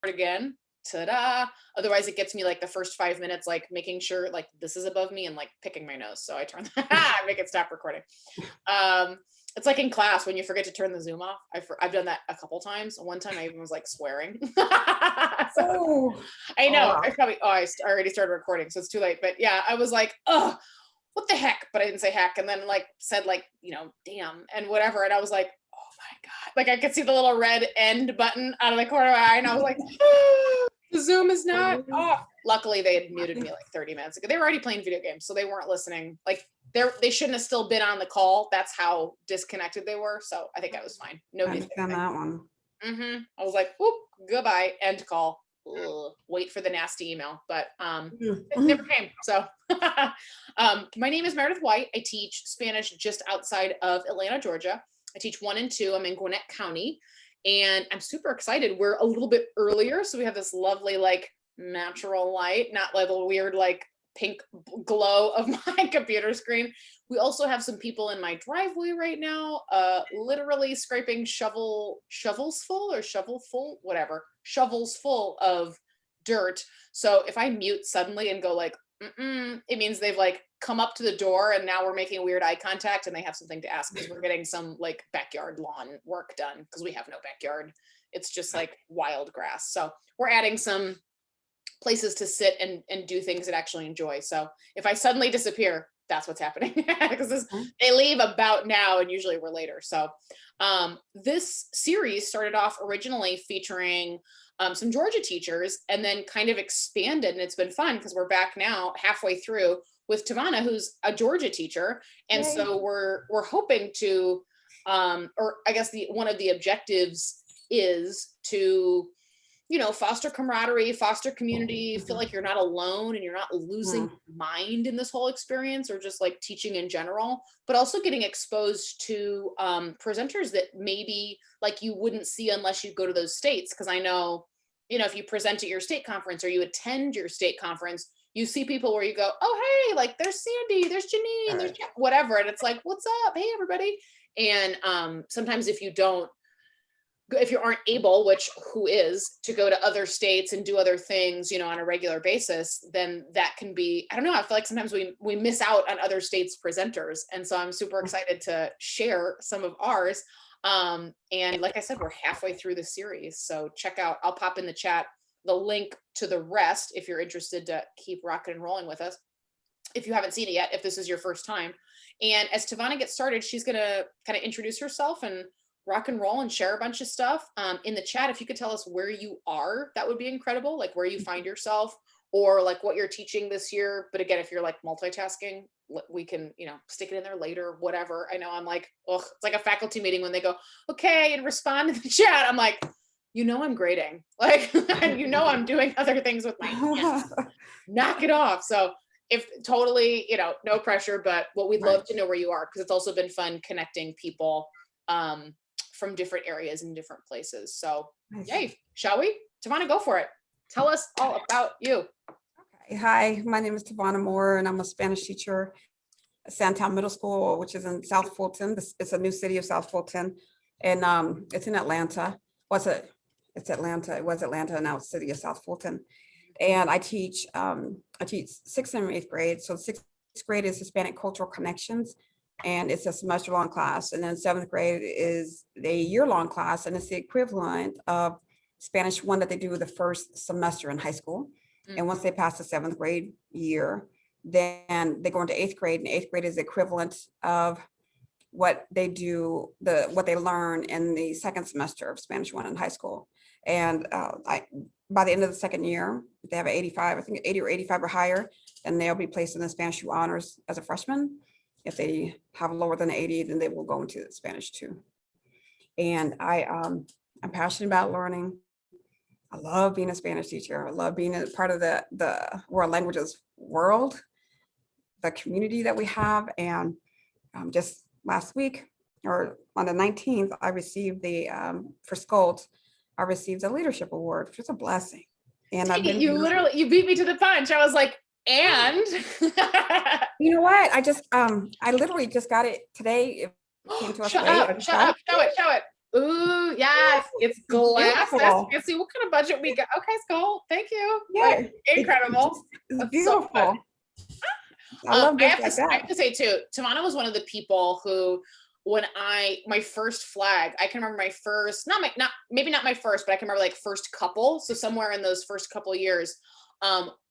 again. Ta-da. Otherwise it gets me like the first 5 minutes, like making sure like this is above me and like picking my nose. So I turn, I make it stop recording. It's like in class when you forget to turn the Zoom off. I've done that a couple times. One time I even was like swearing. So I know I probably, I already started recording, so it's too late. But yeah, I was like, oh, what the heck? But I didn't say heck. And then like said like, damn and whatever. And I was like, oh my God. Like I could see the little red end button out of the corner of my eye. And I was like, oh, the Zoom is not off. Luckily they had muted me like 30 minutes ago. They were already playing video games, so they weren't listening. Like they shouldn't have still been on the call. That's how disconnected they were. So I think I was fine. Nobody's on that one. I was like, whoop, goodbye, end call. Ugh, wait for the nasty email, but it never came. So my name is Meredith White. I teach Spanish just outside of Atlanta, Georgia. I teach 1 and 2. I'm in Gwinnett County, and I'm super excited. We're a little bit earlier, so we have this lovely like natural light, not like a weird like pink glow of my computer screen. We also have some people in my driveway right now, literally scraping shovels full of dirt. So if I mute suddenly and go like, it means they've like come up to the door and now we're making weird eye contact and they have something to ask because we're getting some like backyard lawn work done because we have no backyard. It's just like wild grass. So we're adding some places to sit and do things that actually enjoy. So if I suddenly disappear, that's what's happening because they leave about now and usually we're later. So this series started off originally featuring some Georgia teachers and then kind of expanded, and it's been fun because we're back now halfway through with Tavane, who's a Georgia teacher. And so we're hoping to, or I guess one of the objectives is to, foster camaraderie, foster community, feel like you're not alone and you're not losing your mind in this whole experience or just like teaching in general, but also getting exposed to presenters that maybe like you wouldn't see unless you go to those states. Cause I know, if you present at your state conference or you attend your state conference, you see people where you go, oh, hey, like there's Sandy, there's Janine, there's whatever. And it's like, what's up? Hey, everybody. And sometimes if you aren't able, which who is, to go to other states and do other things, on a regular basis, then that can be, I don't know, I feel like sometimes we miss out on other states' presenters. And so I'm super excited to share some of ours. And like I said, we're halfway through the series. So check out, I'll pop in the chat the link to the rest if you're interested to keep rocking and rolling with us. If you haven't seen it yet, if this is your first time. And as Tavane gets started, she's going to kind of introduce herself and rock and roll and share a bunch of stuff. In the chat, if you could tell us where you are, that would be incredible. Like where you find yourself or like what you're teaching this year. But again, if you're like multitasking, we can, stick it in there later, whatever. I know I'm like, it's like a faculty meeting when they go, okay, and respond to the chat. I'm like, I'm grading, like, I'm doing other things with my hands. Knock it off. So if totally, no pressure, but what we'd love to know where you are, because it's also been fun connecting people from different areas and different places. So yay, shall we? Tavane, go for it. Tell us all about you. Okay. Hi, my name is Tavane Moore, and I'm a Spanish teacher at Sandtown Middle School, which is in South Fulton. It's a new city of South Fulton, and it's in Atlanta. It's Atlanta. It was Atlanta, and now it's city of South Fulton. And I teach 6th and 8th grade. So 6th grade is Hispanic Cultural Connections, and it's a semester-long class. And then 7th grade is a year-long class, and it's the equivalent of Spanish 1 that they do the first semester in high school. And once they pass the 7th grade year, then they go into 8th grade, and 8th grade is the equivalent of what they do, what they learn in the second semester of Spanish 1 in high school. And by the end of the second year, if they have an 85, I think 80 or 85 or higher, then they'll be placed in the Spanish 2 honors as a freshman. If they have lower than 80, then they will go into Spanish 2. And I'm passionate about learning. I love being a Spanish teacher. I love being a part of the world languages world, the community that we have. And just last week, or on the 19th, I received for SCOLT, I received a leadership award, which is a blessing. And I've been, you beat me to the punch. I was like, and you know what? I literally just got it today. It came to us Shut up, show it. Ooh, yes, it's glass. That's Beautiful. fancy. What kind of budget we got? Okay, Skull. Thank you. Like, Yeah, incredible. it's That's so good. beautiful. I love I gifts have to like I that. have to say too, Tavana was one of the people who, when my first flag, I can remember my first, not maybe not my first, but I can remember like first couple. So somewhere in those first couple of years,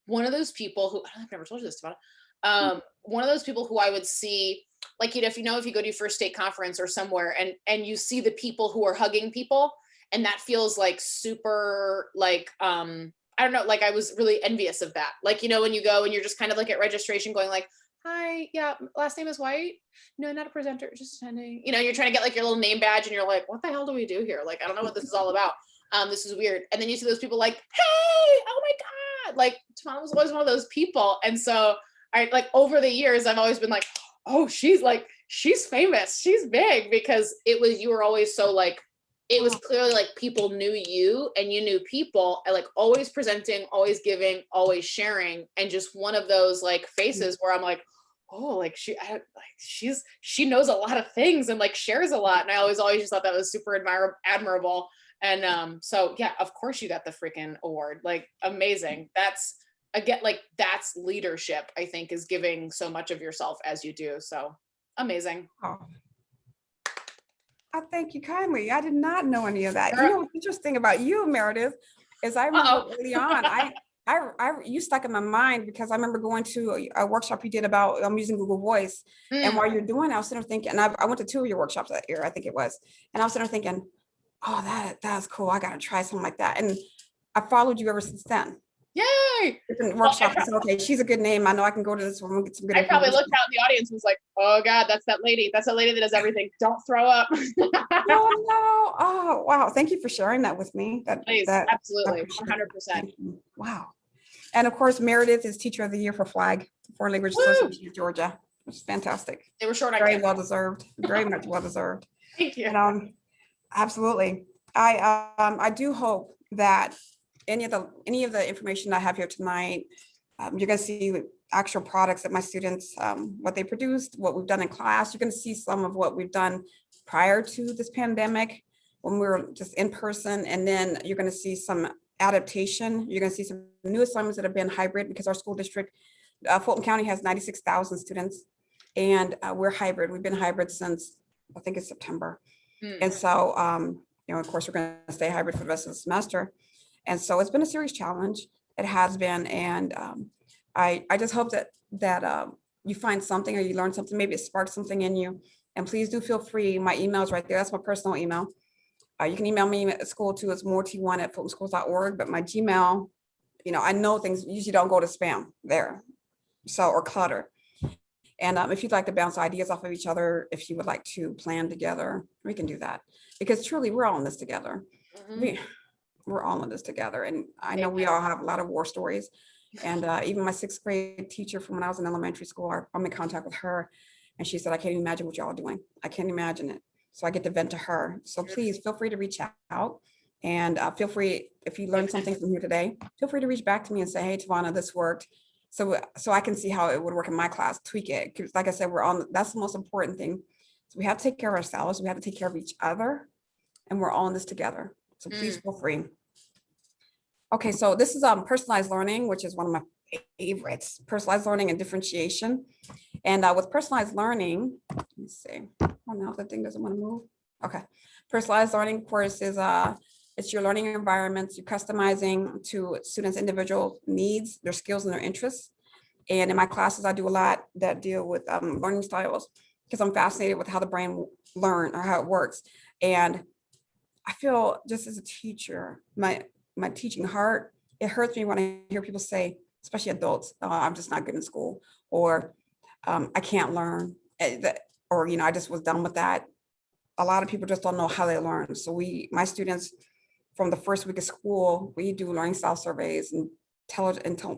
one of those people who, I don't know, I've never told you this, Tavana. One of those people who I would see, like, if you go to your first state conference or somewhere, and you see the people who are hugging people, and that feels like super, like, I don't know, like I was really envious of that. Like, when you go and you're just kind of like at registration going like, hi, yeah, last name is White. No, not a presenter, just attending. You're trying to get like your little name badge and you're like, what the hell do we do here? Like, I don't know what this is all about. This is weird. And then you see those people like, hey, oh my God. Like, Tamana was always one of those people. And so I, like, over the years, I've always been like, oh, she's famous. She's big, because you were always so like, it was clearly like people knew you and you knew people, and like always presenting, always giving, always sharing. And just one of those like faces where I'm like, oh, like she knows a lot of things and like shares a lot. And I always just thought that was super admirable. And so yeah, of course you got the freaking award. Like, amazing. That's, again, like, that's leadership, I think, is giving so much of yourself as you do. So amazing. Oh, I thank you kindly. I did not know any of that. Girl. What's interesting about you, Meredith, is I remember early on, you stuck in my mind because I remember going to a workshop you did about using Google Voice. And while you're doing it, I was sitting there thinking, and I went to 2 of your workshops that year, I think it was. And I was sitting there thinking, oh, that's cool. I got to try something like that. And I followed you ever since then. Yay! Different workshops. I said, okay, she's a good name. I know I can go to this one and get some good I probably information. looked out in the audience and was like, oh God, that's that lady. That's that lady that does everything. Don't throw up. Oh, no. Oh, wow. Thank you for sharing that with me. Please, I absolutely, appreciate 100%. it. Wow. And of course, Meredith is Teacher of the Year for FLAG, Foreign Language Woo! Association of Georgia, which is fantastic. They were short on Very campus. well deserved. Very much well deserved. Thank you. And absolutely. I do hope that any of the information I have here tonight, you're going to see actual products that my students, what they produced, what we've done in class. You're going to see some of what we've done prior to this pandemic when we were just in person. And then you're going to see some adaptation. You're going to see some new assignments that have been hybrid, because our school district, Fulton County, has 96,000 students, and we're hybrid. We've been hybrid since, I think it's September. And so, of course, we're going to stay hybrid for the rest of the semester. And so it's been a serious challenge. It has been. And I just hope that you find something, or you learn something, maybe it sparks something in you. And please do feel free. My email's right there. That's my personal email. You can email me at school too. It's moret1@fultonschools.org. But my Gmail, I know things usually don't go to spam there, or clutter. And if you'd like to bounce ideas off of each other, if you would like to plan together, we can do that, because truly we're all in this together. We're all in this together. And I know we all have a lot of war stories. And even my 6th grade teacher from when I was in elementary school, I'm in contact with her. And she said, I can't even imagine what y'all are doing. I can't imagine it. So I get to vent to her. So please feel free to reach out, and feel free, if you learned something from here today, feel free to reach back to me and say, hey, Tavana, this worked. So I can see how it would work in my class, tweak it. Because like I said, that's the most important thing. So we have to take care of ourselves. We have to take care of each other, and we're all in this together. So please feel free. Okay, so this is personalized learning, which is one of my favorites, personalized learning and differentiation. And with personalized learning, let me see. Oh, now the thing doesn't want to move. Okay. Personalized learning, of course, is it's your learning environments, you're customizing to students' individual needs, their skills and their interests. And in my classes, I do a lot that deal with learning styles, because I'm fascinated with how the brain learns, or how it works. And I feel, just as a teacher, my teaching heart, it hurts me when I hear people say, especially adults, oh, I'm just not good in school, or I can't learn, or, I just was done with that. A lot of people just don't know how they learn. So my students, from the first week of school, we do learning style surveys and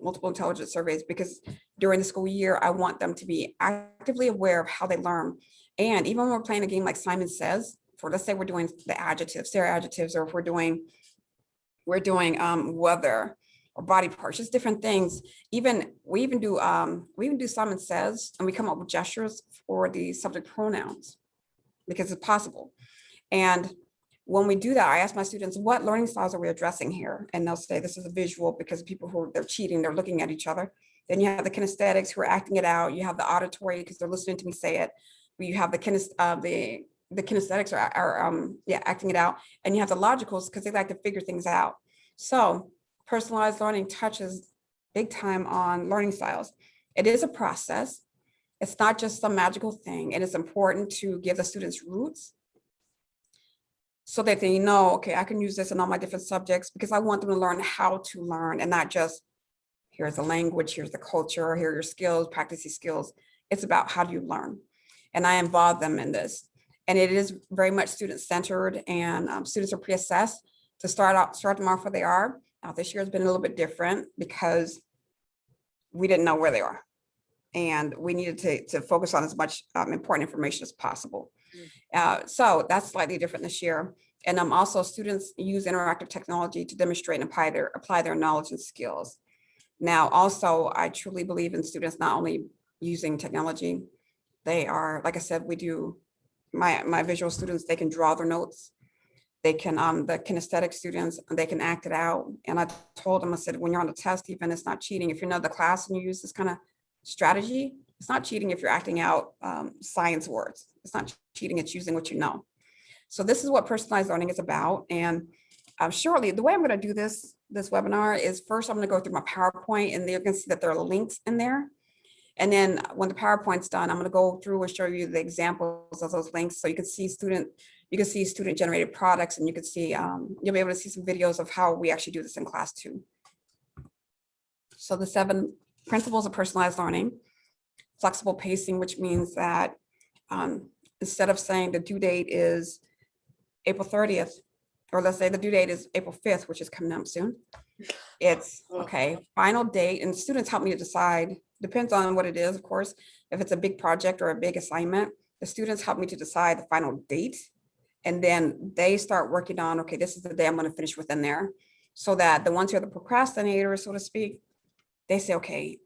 multiple intelligence surveys, because during the school year, I want them to be actively aware of how they learn. And even when we're playing a game like Simon Says, let's say we're doing the adjectives, their adjectives, or if we're doing weather or body parts, just different things. We even do Simon Says, and we come up with gestures for the subject pronouns, because it's possible. And when we do that, I ask my students, what learning styles are we addressing here? And they'll say, this is a visual, because people who they're cheating, they're looking at each other. Then you have the kinesthetics who are acting it out. You have the auditory because they're listening to me say it. You have the kinesthetics are acting it out. And you have the logicals because they like to figure things out. So personalized learning touches big time on learning styles. It is a process. It's not just some magical thing. And it's important to give the students roots so that they know, okay, I can use this in all my different subjects, because I want them to learn how to learn and not just, here's the language, here's the culture, here are your skills, practice these skills. It's about how do you learn? And I involve them in this. And it is very much student-centered, and students are pre-assessed to start them off where they are. Now, this year has been a little bit different because we didn't know where they are. And we needed to focus on as much important information as possible. So that's slightly different this year. And also students use interactive technology to demonstrate and apply their knowledge and skills. Now, also, I truly believe in students not only using technology, they are, like I said, we do, my visual students, they can draw their notes. They can, the kinesthetic students, they can act it out. And I told them, I said, when you're on the test, even, it's not cheating. If you're in the class and you use this kind of strategy, it's not cheating if you're acting out science words. It's not cheating, it's using what you know. So this is what personalized learning is about. And shortly, the way I'm going to do this webinar is, first I'm going to go through my PowerPoint, and you're going to see that there are links in there. And then when the PowerPoint's done, I'm going to go through and show you the examples of those links, so you can see student generated products, and you can see you'll be able to see some videos of how we actually do this in class too. So the 7 principles of personalized learning: flexible pacing, which means that instead of saying the due date is April 30th, or let's say the due date is April 5th, which is coming up soon, it's okay, final date. And students help me to decide, depends on what it is, of course. If it's a big project or a big assignment, the students help me to decide the final date. And then they start working on, okay, this is the day I'm going to finish within there. So that the ones who are the procrastinators, so to speak, they say, okay,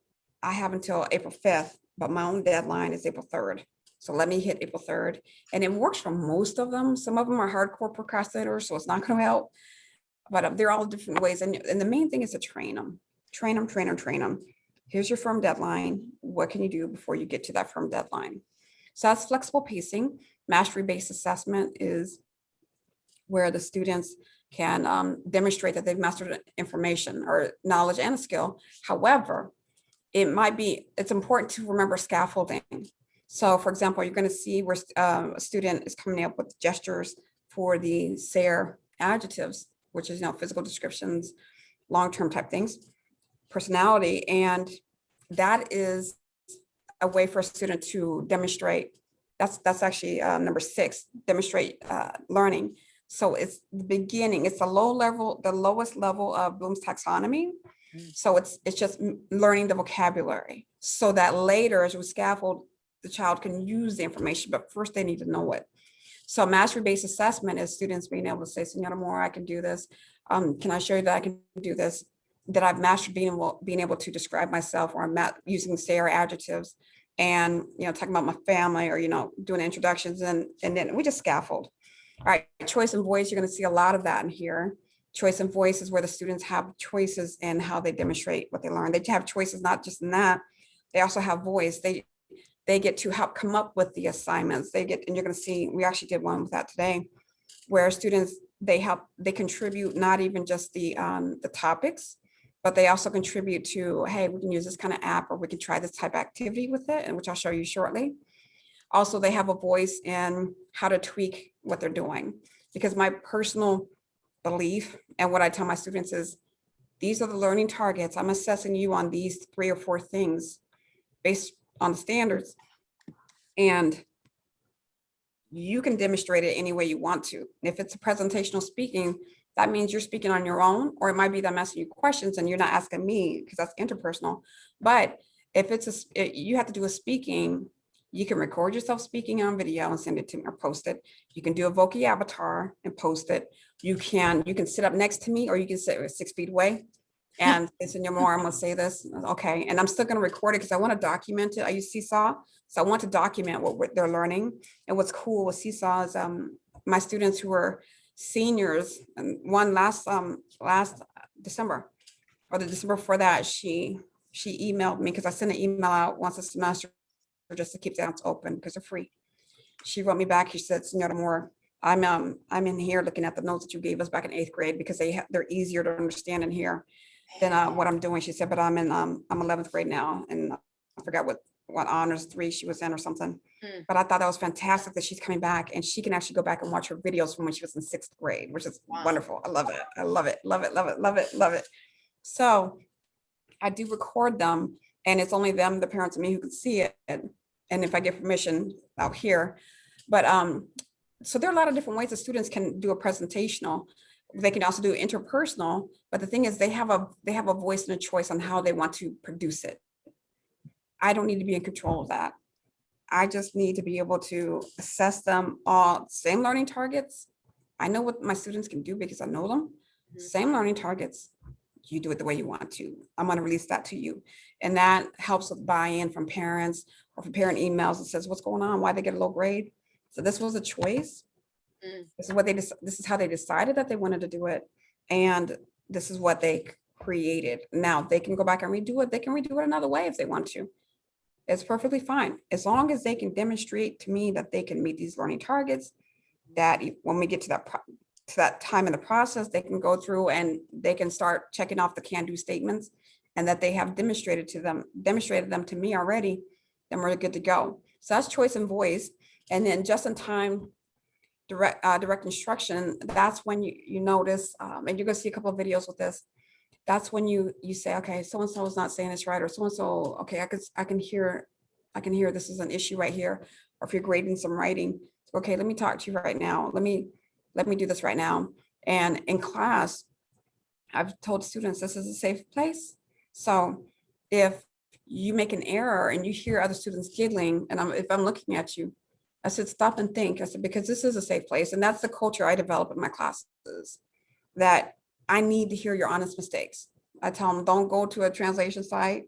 I have until April 5th, but my own deadline is April 3rd. So let me hit April 3rd. And it works for most of them. Some of them are hardcore procrastinators, so it's not going to help. But they're all different ways. And the main thing is to train them. Train them, train them, train them. Here's your firm deadline. What can you do before you get to that firm deadline? So that's flexible pacing. Mastery-based assessment is where the students can demonstrate that they've mastered information or knowledge and a skill. However, it's important to remember scaffolding. So for example, you're going to see where a student is coming up with gestures for the SARE adjectives, which is, physical descriptions, long-term type things, personality. And that is a way for a student to demonstrate. That's actually number 6, demonstrate learning. So it's the beginning, it's the lowest level of Bloom's taxonomy. So it's just learning the vocabulary, so that later, as we scaffold, the child can use the information, but first they need to know it. So mastery-based assessment is students being able to say, Senora Moore, I can do this. Can I show you that I can do this? That I've mastered being able to describe myself, or I'm not using SARE adjectives, and talking about my family, or doing introductions, and then we just scaffold. All right, choice and voice, you're going to see a lot of that in here. Choice and voice is where the students have choices in how they demonstrate what they learn. They have choices not just in that, they also have voice. They get to help come up with the assignments. And you're going to see, we actually did one with that today, where students, they contribute not even just the topics, but they also contribute to, hey, we can use this kind of app, or we can try this type of activity with it, and which I'll show you shortly. Also, they have a voice in how to tweak what they're doing, because my personal belief and what I tell my students is, these are the learning targets. I'm assessing you on these 3 or 4 things based on the standards, and you can demonstrate it any way you want to. If it's a presentational speaking, that means you're speaking on your own, or it might be that I'm asking you questions and you're not asking me, because that's interpersonal. But if you have to do a speaking, you can record yourself speaking on video and send it to me, or post it. You can do a Voki avatar and post it. You can sit up next to me, or you can sit 6 feet away and say, Senora Moore, I'm going to say this. Okay. And I'm still going to record it because I want to document it. I use Seesaw. So I want to document what they're learning. And what's cool with Seesaw is my students who are seniors, and one last December, or the December before that, she emailed me, because I send an email out once a semester just to keep the accounts open because they're free. She wrote me back. She said, Senora Moore, I'm in here looking at the notes that you gave us back in 8th grade because they're easier to understand in here than what I'm doing. She said, but I'm 11th grade now, and I forgot what honors 3 she was in or something. But I thought that was fantastic that she's coming back and she can actually go back and watch her videos from when she was in 6th grade, which is wonderful. I love it. I love it. Love it. Love it. Love it. Love it. So I do record them, and it's only them, the parents, and me who can see it. And if I get permission out here, but so there are a lot of different ways that students can do a presentational. They can also do interpersonal, but the thing is they have a voice and a choice on how they want to produce it. I don't need to be in control of that. I just need to be able to assess them all, same learning targets. I know what my students can do because I know them. Same learning targets. You do it the way you want to. I'm going to release that to you. And that helps with buy-in from parents, or from parent emails that says, what's going on? Why they get a low grade? So this was a choice. This is how they decided that they wanted to do it. And this is what they created. Now they can go back and redo it. They can redo it another way if they want to. It's perfectly fine. As long as they can demonstrate to me that they can meet these learning targets, that when we get to that time in the process, they can go through and they can start checking off the can-do statements, and that they have demonstrated them to me already, then we're good to go. So that's choice and voice. And then just in time direct instruction, that's when you notice, and you're gonna see a couple of videos with this. That's when you say, okay, so-and-so is not saying this right, or so-and-so, okay, I can hear this is an issue right here. Or if you're grading some writing, okay, let me talk to you right now. Let me do this right now. And in class, I've told students this is a safe place. So if you make an error and you hear other students giggling, and if I'm looking at you, I said, stop and think. I said, because this is a safe place. And that's the culture I develop in my classes, that I need to hear your honest mistakes. I tell them, don't go to a translation site,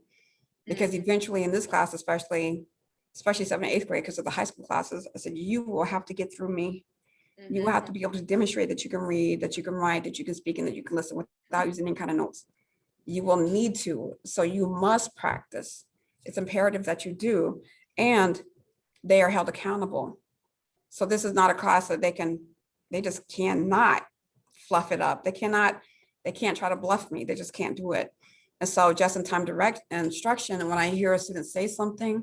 because eventually in this class, especially 7th and 8th grade, because of the high school classes, I said, you will have to get through me. You will have to be able to demonstrate that you can read, that you can write, that you can speak, and that you can listen without using any kind of notes. You will need to. So you must practice. It's imperative that you do. And they are held accountable. So this is not a class that they just cannot fluff it up. They can't try to bluff me. They just can't do it. And so just in time direct instruction, and when I hear a student say something,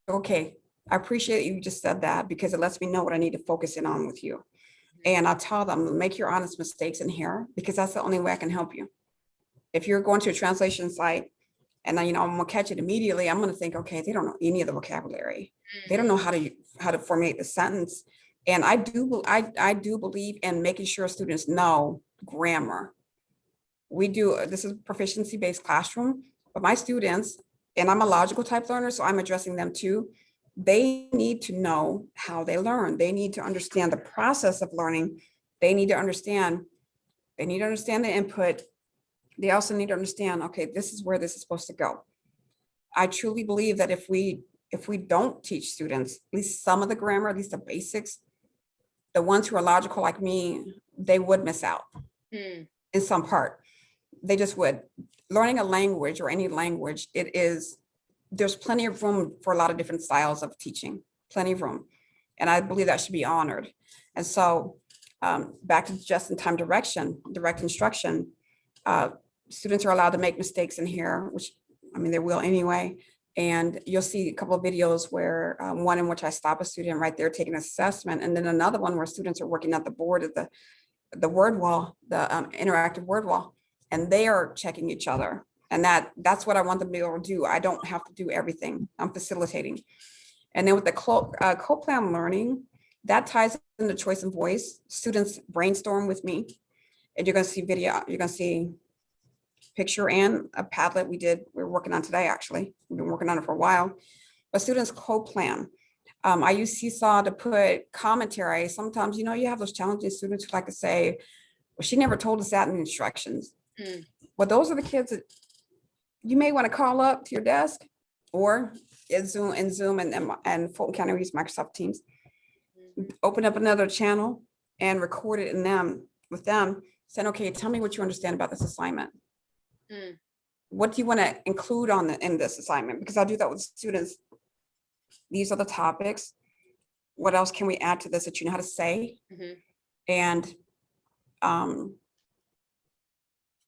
okay, I appreciate you just said that, because it lets me know what I need to focus in on with you. And I'll tell them, make your honest mistakes in here, because that's the only way I can help you. If you're going to a translation site and I'm gonna catch it immediately, I'm gonna think, okay, they don't know any of the vocabulary. They don't know how to formulate the sentence. And I do believe in making sure students know grammar. This is proficiency-based classroom, but my students, and I'm a logical type learner, so I'm addressing them too. They need to know how they learn. They need to understand the process of learning. They need to understand the input. They also need to understand, okay, this is where this is supposed to go. I truly believe that if we don't teach students at least some of the grammar, at least the basics, the ones who are logical like me, they would miss out in some part. They just would. Learning a language, or any language, there's plenty of room for a lot of different styles of teaching, plenty of room. And I believe that should be honored. And so back to just-in-time direct instruction, students are allowed to make mistakes in here, which, they will anyway. And you'll see a couple of videos where one in which I stop a student right there taking an assessment, and then another one where students are working at the board at the word wall, the interactive word wall, and they are checking each other. And that's what I want them to be able to do. I don't have to do everything. I'm facilitating. And then with the co-plan learning, that ties into choice and voice. Students brainstorm with me, and you're going to see video. You're going to see picture and a Padlet we're working on today, actually. We've been working on it for a while. But students co-plan. I use Seesaw to put commentary. Sometimes, you have those challenging students who like to say, well, she never told us that in the instructions. Well, those are the kids that you may want to call up to your desk, or in Zoom and Fulton County, we use Microsoft Teams. Open up another channel and record it with them, saying, okay, tell me what you understand about this assignment. Mm. What do you want to include in this assignment? Because I'll do that with students. These are the topics. What else can we add to this that you know how to say? Mhm. And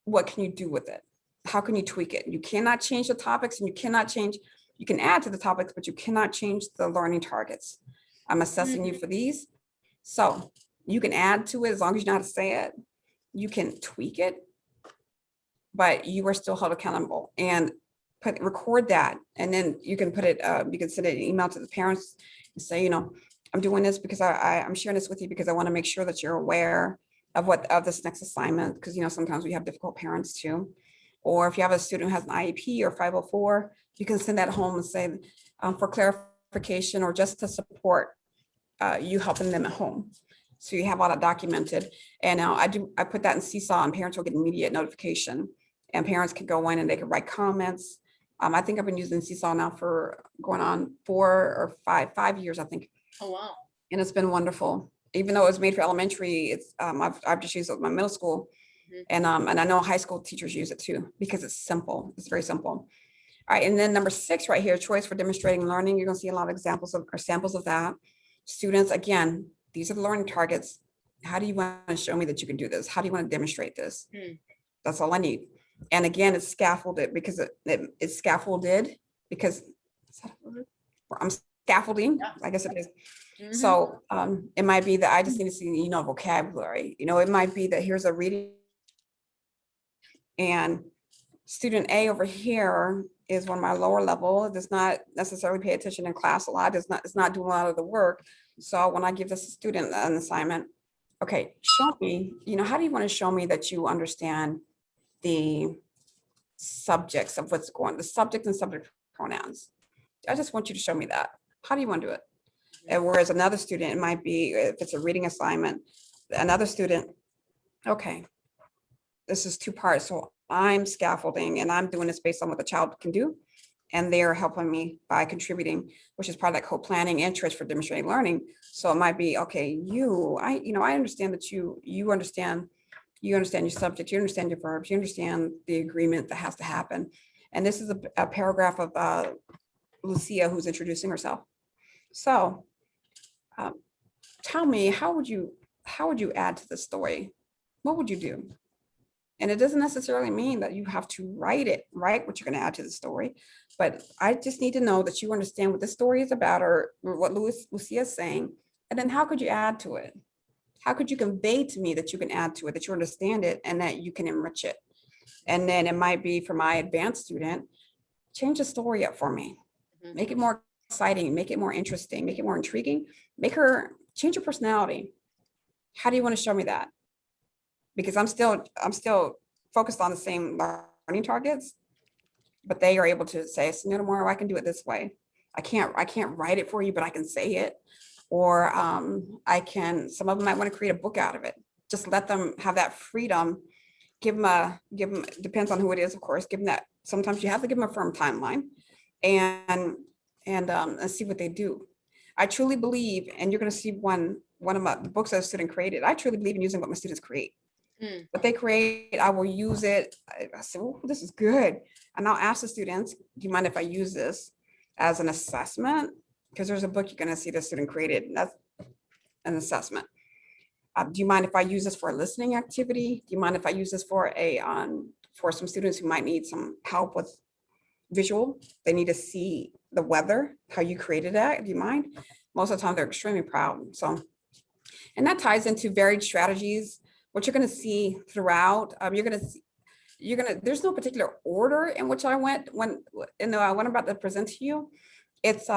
what can you do with it? How can you tweak it? You cannot change the topics, and you can add to the topics, but you cannot change the learning targets. I'm assessing you for these. So you can add to it as long as you know how to say it. You can tweak it, but you are still held accountable, and record that. And then you can put it, you can send an email to the parents and say, I'm doing this because I'm sharing this with you because I want to make sure that you're aware of this next assignment. Because, sometimes we have difficult parents too. Or if you have a student who has an IEP or 504, you can send that home and say, for clarification or just to support you helping them at home. So you have all that documented. And now I put that in Seesaw, and parents will get immediate notification, and parents can go in and they can write comments. I think I've been using Seesaw now for going on 5 years, I think. Oh, wow. And it's been wonderful. Even though it was made for elementary, it's I've just used it with my middle school. And I know high school teachers use it too, because it's simple. It's very simple. All right. And then number 6 right here, choice for demonstrating learning. You're going to see a lot of examples or samples of that. Students, again, these are the learning targets. How do you want to show me that you can do this? How do you want to demonstrate this? That's all I need. And again, it's scaffolded because it's scaffolded because is that a word? I'm scaffolding. Yeah. I guess it is. So it might be that I just need to see, vocabulary. It might be that here's a reading, and student A over here is one of my lower level, does not necessarily pay attention in class a lot, is not doing a lot of the work. So when I give this student an assignment, okay, show me, how do you want to show me that you understand the subjects of what's going, the subject and subject pronouns? I just want you to show me that. How do you want to do it? And whereas another student, it might be, if it's a reading assignment, another student, okay, this is 2 parts. So I'm scaffolding and I'm doing this based on what the child can do. And they're helping me by contributing, which is part of that co-planning and choice for demonstrating learning. So it might be, okay, I understand that you understand your subject, you understand your verbs, you understand the agreement that has to happen. And this is a paragraph of Lucia, who's introducing herself. So tell me, how would you add to the story? What would you do? And it doesn't necessarily mean that you have to write what you're going to add to the story, but I just need to know that you understand what the story is about, or what Lucia is saying. And then how could you add to it? How could you convey to me that you can add to it, that you understand it, and that you can enrich it? And then it might be for my advanced student, change the story up for me. Make it more exciting, make it more interesting, make it more intriguing, change your personality. How do you want to show me that? Because I'm still focused on the same learning targets, but they are able to say, Senora Mora, I can do it this way. I can't write it for you, but I can say it. Or some of them might want to create a book out of it. Just let them have that freedom. Give them, depends on who it is, of course, give them that. Sometimes you have to give them a firm timeline and see what they do. I truly believe, and you're going to see one of the books that a student created. I truly believe in using what my students create. What they create, I will use it. I say, oh, this is good. And I'll ask the students, do you mind if I use this as an assessment? Because there's a book you're going to see the student created, and that's an assessment. Do you mind if I use this for a listening activity? Do you mind if I use this for for some students who might need some help with visual? They need to see the weather, how you created that. Do you mind? Most of the time, they're extremely proud. So, and that ties into varied strategies. What you're going to see throughout, there's no particular order in which I went when I'm about to present to you. It's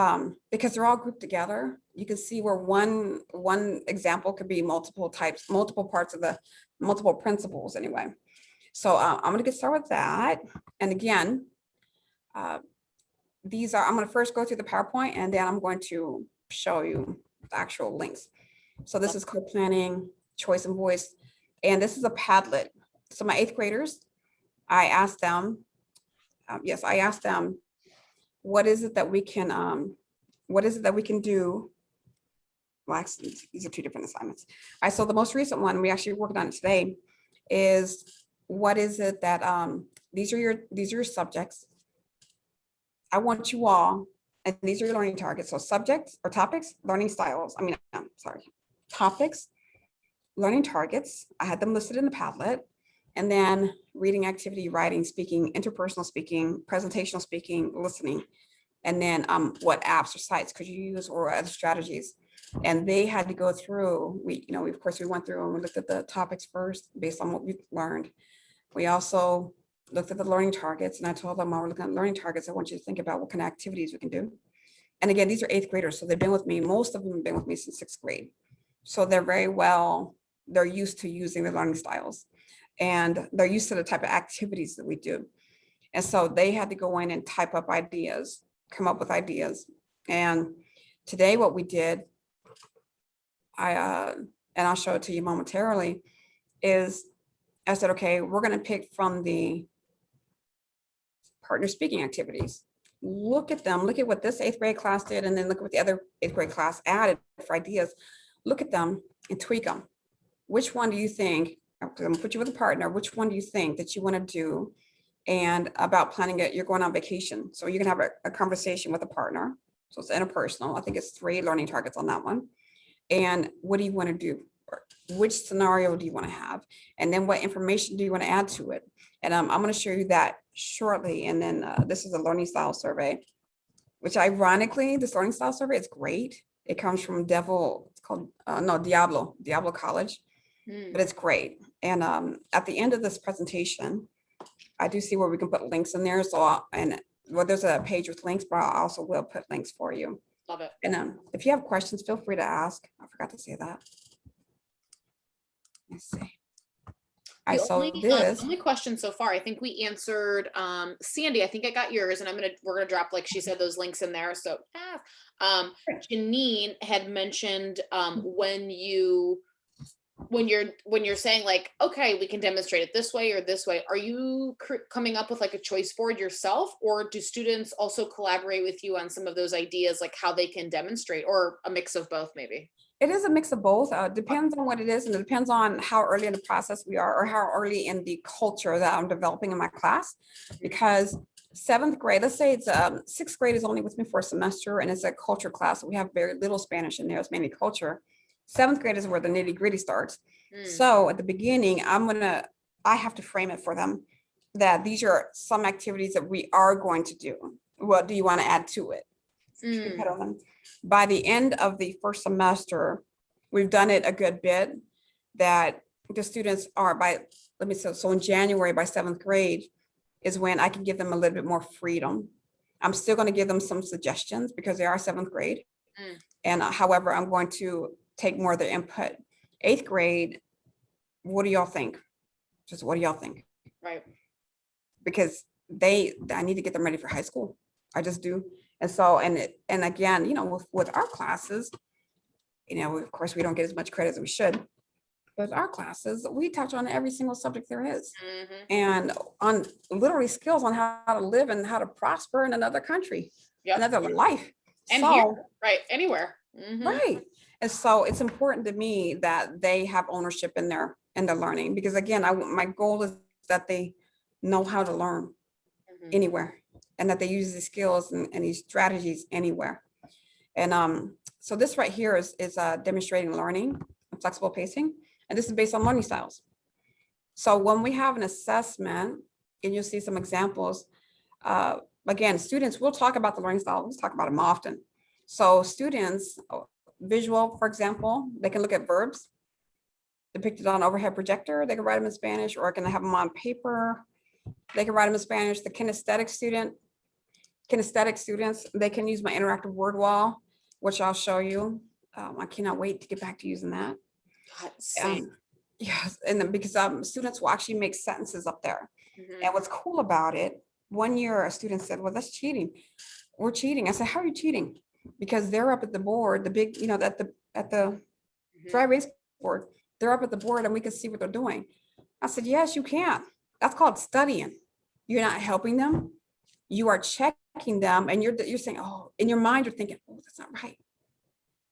because they're all grouped together. You can see where one example could be multiple parts of the multiple principles anyway. So I'm going to get started with that. And again, I'm going to first go through the PowerPoint, and then I'm going to show you the actual links. So this is co-planning, choice and voice. And this is a Padlet. So my 8th graders, I asked them, what is it that we can do well, actually, these are two different assignments. All right, so the most recent one, we actually worked on it today, is what is it that, these are your subjects. I want you all, and these are your learning targets. So subjects or topics, learning styles. Topics, learning targets. I had them listed in the Padlet. And then reading activity, writing, speaking, interpersonal speaking, presentational speaking, listening. And then what apps or sites could you use or other strategies? And they had to go through, of course, we went through and we looked at the topics first based on what we've learned. We also looked at the learning targets, and I told them, while we're looking at learning targets, I want you to think about what kind of activities we can do. And again, these are 8th graders, so they've been with me. Most of them have been with me since 6th grade. So they're used to using the learning styles, and they're used to the type of activities that we do. And so they had to go in and type up ideas, come up with ideas. And today what we did, and I'll show it to you momentarily, is I said, okay, we're going to pick from the partner speaking activities. Look at them, look at what this 8th grade class did, and then look at what the other 8th grade class added for ideas. Look at them and tweak them. Which one do you think, I'm going to put you with a partner, which one do you think that you want to do? And about planning it, you're going on vacation. So you can have a conversation with a partner. So it's interpersonal. I think it's 3 learning targets on that one. And what do you want to do? Which scenario do you want to have? And then what information do you want to add to it? And I'm going to show you that shortly. And then this is a learning style survey, which ironically, this learning style survey is great. It comes from Diablo College, but it's great. And at the end of this presentation, I do see where we can put links in there. So, there's a page with links, but I also will put links for you. Love it. And if you have questions, feel free to ask. I forgot to say that. Let's see. The only question so far, I think we answered, Sandy, I think I got yours, and we're gonna drop, like she said, those links in there. So Janine had mentioned when you're saying like, okay, we can demonstrate it this way or this way, are you coming up with like a choice board yourself, or do students also collaborate with you on some of those ideas, like how they can demonstrate, or a mix of both maybe? It is a mix of both. Depends on what it is, and it depends on how early in the process we are, or how early in the culture that I'm developing in my class. Because 7th grade, let's say it's 6th grade is only with me for a semester, and it's a culture class. So we have very little Spanish in there. It's mainly culture. 7th grade is where the nitty gritty starts. So at the beginning, I have to frame it for them that these are some activities that we are going to do. What do you want to add to it? By the end of the first semester, we've done it a good bit that the students are so in January by 7th grade is when I can give them a little bit more freedom. I'm still going to give them some suggestions because they are 7th grade. And however, I'm going to take more of their input. 8th grade, what do y'all think? Just what do y'all think? Right. Because I need to get them ready for high school. I just do. And so, and again, with our classes, of course, we don't get as much credit as we should. But our classes, we touch on every single subject there is. And on literally skills on how to live and how to prosper in another country, another life. And here, right, anywhere. Right. And so it's important to me that they have ownership in their learning, because again, my goal is that they know how to learn anywhere, and that they use these skills and these strategies anywhere. And so this right here is demonstrating learning and flexible pacing. And this is based on learning styles. So when we have an assessment, and you'll see some examples, again, students, we'll talk about the learning styles, we'll talk about them often. So students, visual, for example, they can look at verbs depicted on overhead projector. They can write them in Spanish, or I can have them on paper. They can write them in Spanish. The kinesthetic students, they can use my interactive word wall, which I'll show you. I cannot wait to get back to using that. Yes, and then because students will actually make sentences up there. And what's cool about it, one year a student said, well, that's cheating. We're cheating. I said, how are you cheating? Because they're up at the board, the big, at the dry erase board, they're up at the board and we can see what they're doing. I said, yes, you can. That's called studying. You're not helping them. You are checking them, and you're saying, oh, in your mind, you're thinking, oh, that's not right.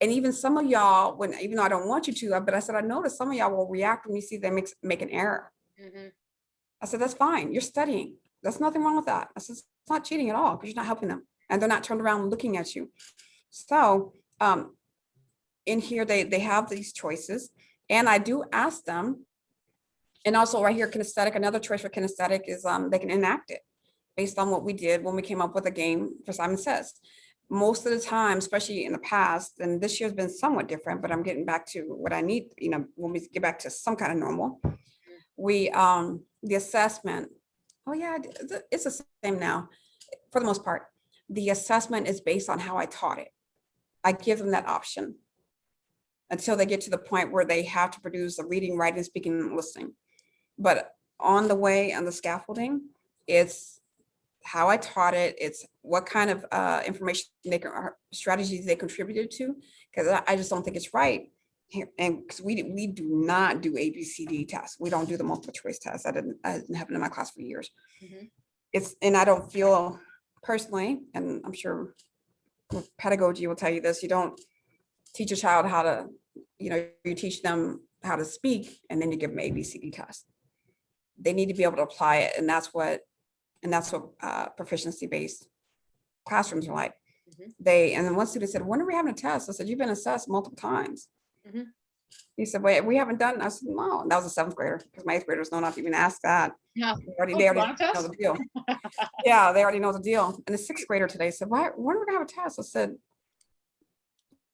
And even some of y'all, even though I don't want you to, but I said, I noticed some of y'all will react when you see them make an error. I said, that's fine. You're studying. There's nothing wrong with that. I said, it's not cheating at all because you're not helping them. And they're not turned around looking at you. So in here, they have these choices. And I do ask them. And also right here, kinesthetic, another choice for kinesthetic is they can enact it based on what we did when we came up with a game for Simon Says. Most of the time, especially in the past, and this year's been somewhat different, but I'm getting back to what I need, when we get back to some kind of normal, the assessment, oh yeah, it's the same now, for the most part. The assessment is based on how I taught it. I give them that option until they get to the point where they have to produce a reading, writing, speaking, and listening. But on the way, on the scaffolding, it's how I taught it. It's what kind of information strategies they contributed to, because I just don't think it's right. And because we do not do ABCD tests. We don't do the multiple choice tests. I didn't have it in my class for years. And I don't feel personally, and I'm sure pedagogy will tell you this, you don't teach a child how to, you teach them how to speak and then you give them ABCD tests. They need to be able to apply it. And that's what proficiency-based classrooms are like. And then one student said, when are we having a test? I said, you've been assessed multiple times. He said, wait, we haven't done. I said, no. And that was a 7th grader because my 8th graders know not to even ask that. Yeah. They already know the deal. Yeah, they already know the deal. And the 6th grader today said, when are we gonna have a test? I said,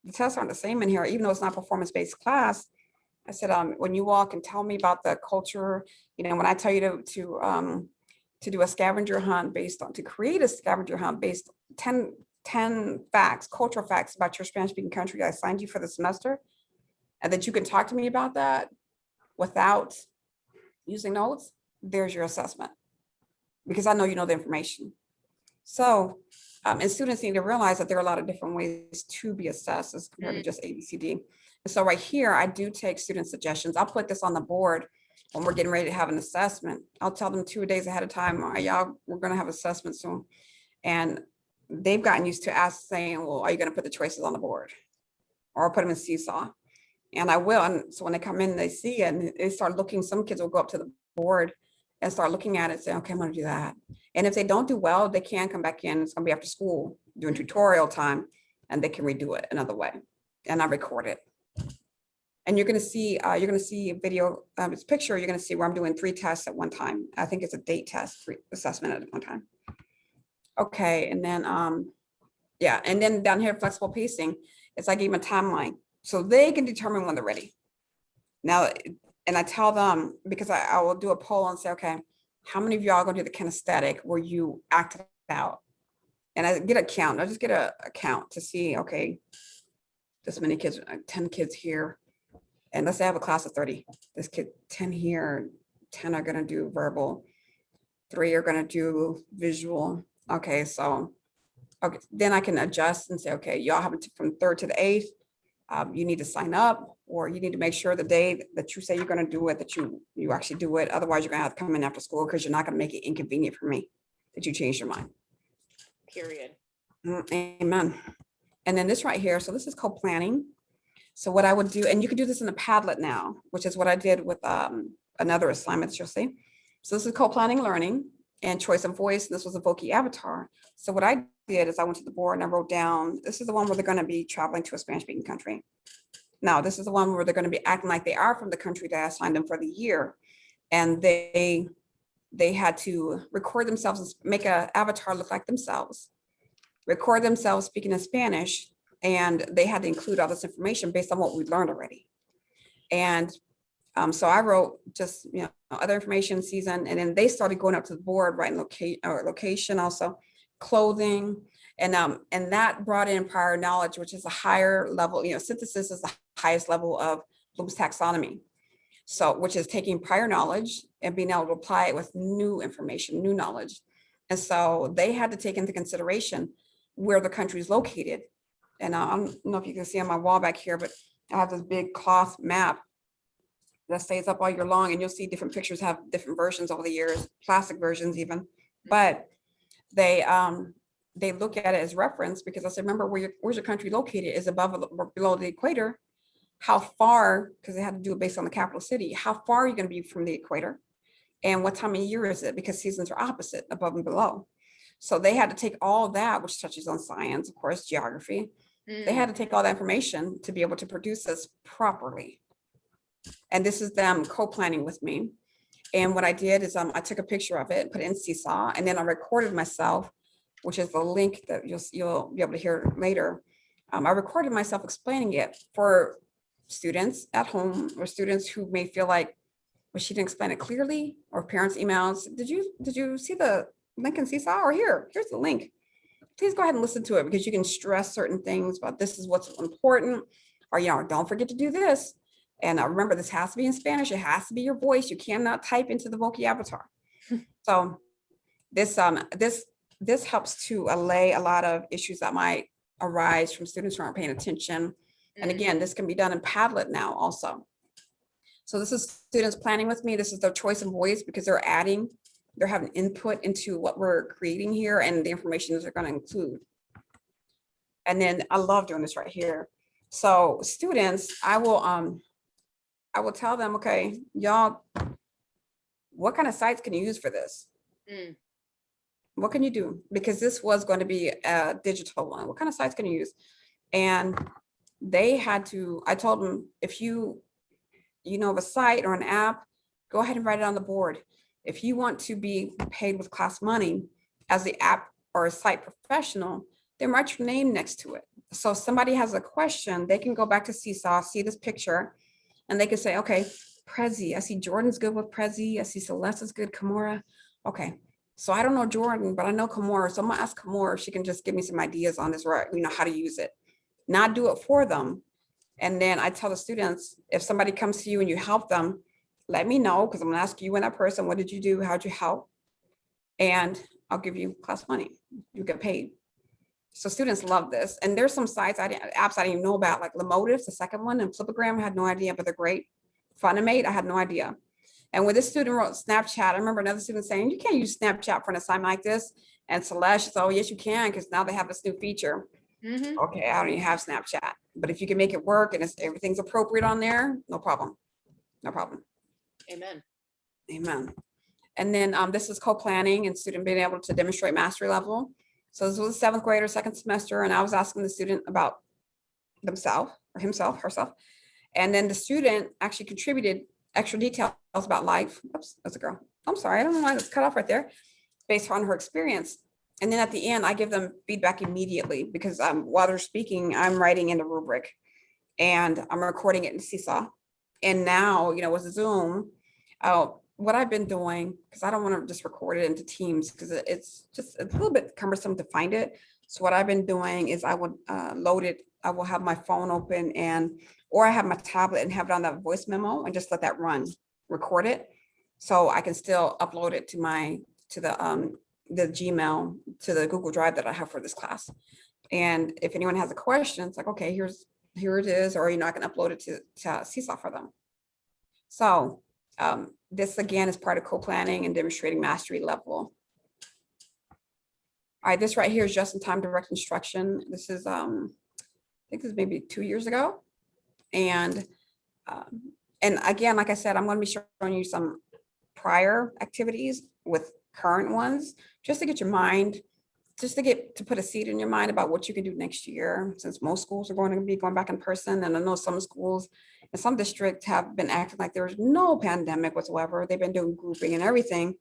the tests aren't the same in here, even though it's not performance-based class. I said, when you walk and tell me about the culture, when I tell you to do a scavenger hunt to create a scavenger hunt based 10 facts, cultural facts about your Spanish speaking country I assigned you for the semester, and that you can talk to me about that without using notes, there's your assessment. Because I know you know the information. So, and students need to realize that there are a lot of different ways to be assessed as compared to just ABCD. And so right here, I do take student suggestions. I'll put this on the board when we're getting ready to have an assessment. I'll tell them 2 days ahead of time, all right, y'all, we're gonna have assessment soon. And they've gotten used to saying, well, are you gonna put the choices on the board? Or I'll put them in Seesaw. And I will. And so when they come in, they see it and they start looking, some kids will go up to the board and start looking at it and say, okay, I'm gonna do that. And if they don't do well, they can come back in. It's gonna be after school doing tutorial time and they can redo it another way. And I record it. And you're gonna see a video, it's a picture, you're gonna see where I'm doing 3 tests at one time. I think it's a date test, 3 assessment at one time. Okay, and then, yeah, and then down here, flexible pacing, it's I gave them a timeline. So they can determine when they're ready. Now, and I tell them, because I will do a poll and say, okay, how many of y'all are gonna do the kinesthetic where you act it out? And I get a count, I just get a count to see, okay, this many kids, 10 kids here. And let's say I have a class of 30, this kid, 10 here, 10 are gonna do verbal, 3 are gonna do visual. Okay, so, okay, then I can adjust and say, okay, y'all have it from 3rd to the 8th. You need to sign up, or you need to make sure the day that you say you're gonna do it, that you actually do it. Otherwise, you're gonna have to come in after school because you're not gonna make it inconvenient for me that you change your mind. Period. Amen. And then this right here, so this is called planning. So what I would do, and you can do this in a Padlet now, which is what I did with another assignment, you'll see. So this is called planning learning and choice of voice. And this was a Voki avatar. So what I did is I went to the board and I wrote down, this is the one where they're going to be traveling to a Spanish speaking country. Now, this is the one where they're going to be acting like they are from the country that I assigned them for the year. And they had to record themselves and make an avatar look like themselves, record themselves speaking in Spanish, and they had to include all this information based on what we learned already. And so I wrote just, other information, season, and then they started going up to the board, writing location, also clothing, and that brought in prior knowledge, which is a higher level, synthesis is the highest level of Bloom's taxonomy. So, which is taking prior knowledge and being able to apply it with new information, new knowledge. And so they had to take into consideration where the country is located. And I don't know if you can see on my wall back here, but I have this big cloth map that stays up all year long, and you'll see different pictures have different versions over the years, plastic versions even. But they they look at it as reference, because I said, remember, where's your country located? Is above or below the equator? How far, because they had to do it based on the capital city, how far are you going to be from the equator? And what time of year is it? Because seasons are opposite, above and below. So they had to take all that, which touches on science, of course, geography. They had to take all that information to be able to produce this properly. And this is them co-planning with me. And what I did is I took a picture of it, put it in Seesaw, and then I recorded myself, which is the link that you'll be able to hear later. I recorded myself explaining it for students at home, or students who may feel like, well, she didn't explain it clearly, or parents' emails. Did you see the link in Seesaw? Or here's the link. Please go ahead and listen to it, because you can stress certain things about this is what's important, or, don't forget to do this. And remember, this has to be in Spanish. It has to be your voice. You cannot type into the Voki avatar. So this helps to allay a lot of issues that might arise from students who aren't paying attention. And again, this can be done in Padlet now also. So this is students planning with me. This is their choice of voice, because they're having input into what we're creating here and the information that they're going to include. And then I love doing this right here. So students, I will tell them, okay, y'all, what kind of sites can you use for this? What can you do? Because this was going to be a digital one. What kind of sites can you use? And I told them, if you know of a site or an app, go ahead and write it on the board. If you want to be paid with class money as the app or a site professional, then write your name next to it. So if somebody has a question, they can go back to Seesaw, see this picture, and they can say, okay, Prezi, I see Jordan's good with Prezi. I see Celeste is good, Kimura. Okay, so I don't know Jordan, but I know Kimura. So I'm gonna ask Kimura if she can just give me some ideas on this, right? How to use it, not do it for them. And then I tell the students, if somebody comes to you and you help them, let me know, because I'm gonna ask you and that person, what did you do? How'd you help? And I'll give you class money. You get paid. So students love this. And there's some apps I didn't even know about, like Lemotives, the second one, and Flipagram, I had no idea, but they're great. Funimate, I had no idea. And when this student wrote Snapchat, I remember another student saying, you can't use Snapchat for an assignment like this. And Celeste said, oh, yes, you can, because now they have this new feature. Okay, I don't even have Snapchat. But if you can make it work and everything's appropriate on there, no problem. No problem. Amen. Amen. And then this is co-planning and student being able to demonstrate mastery level. So this was a 7th grader, second semester, and I was asking the student about themselves, or himself, herself. And then the student actually contributed extra details about life. Oops, that's a girl. I'm sorry, I don't know why it's cut off right there, based on her experience. And then at the end, I give them feedback immediately, because while they're speaking, I'm writing in the rubric and I'm recording it in Seesaw. And now, with Zoom, what I've been doing, because I don't want to just record it into Teams, because it's a little bit cumbersome to find it. So what I've been doing is I would load it. I will have my phone open, or I have my tablet and have it on that voice memo and just let that run, record it. So I can still upload it to the Gmail, to the Google Drive that I have for this class. And if anyone has a question, it's like, okay, here it is, or, I can upload it to Seesaw for them. So this again is part of co-planning and demonstrating mastery level. All right, this right here is just-in-time direct instruction. This is, I think this is maybe 2 years ago. And again, like I said, I'm going to be showing you some prior activities with current ones, just to get your mind, to put a seed in your mind about what you can do next year, since most schools are going to be going back in person. And I know some schools and some districts have been acting like there's no pandemic whatsoever. They've been doing grouping and everything.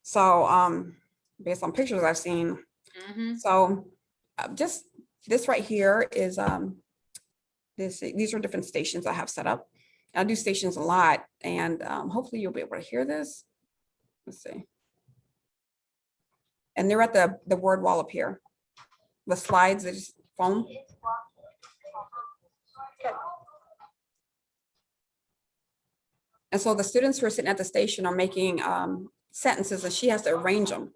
So based on pictures I've seen. So just this right here is, these are different stations I have set up. I do stations a lot, and hopefully you'll be able to hear this. Let's see. And they're at the word wall up here. The slides is phone. And so the students who are sitting at the station are making sentences, and she has to arrange them.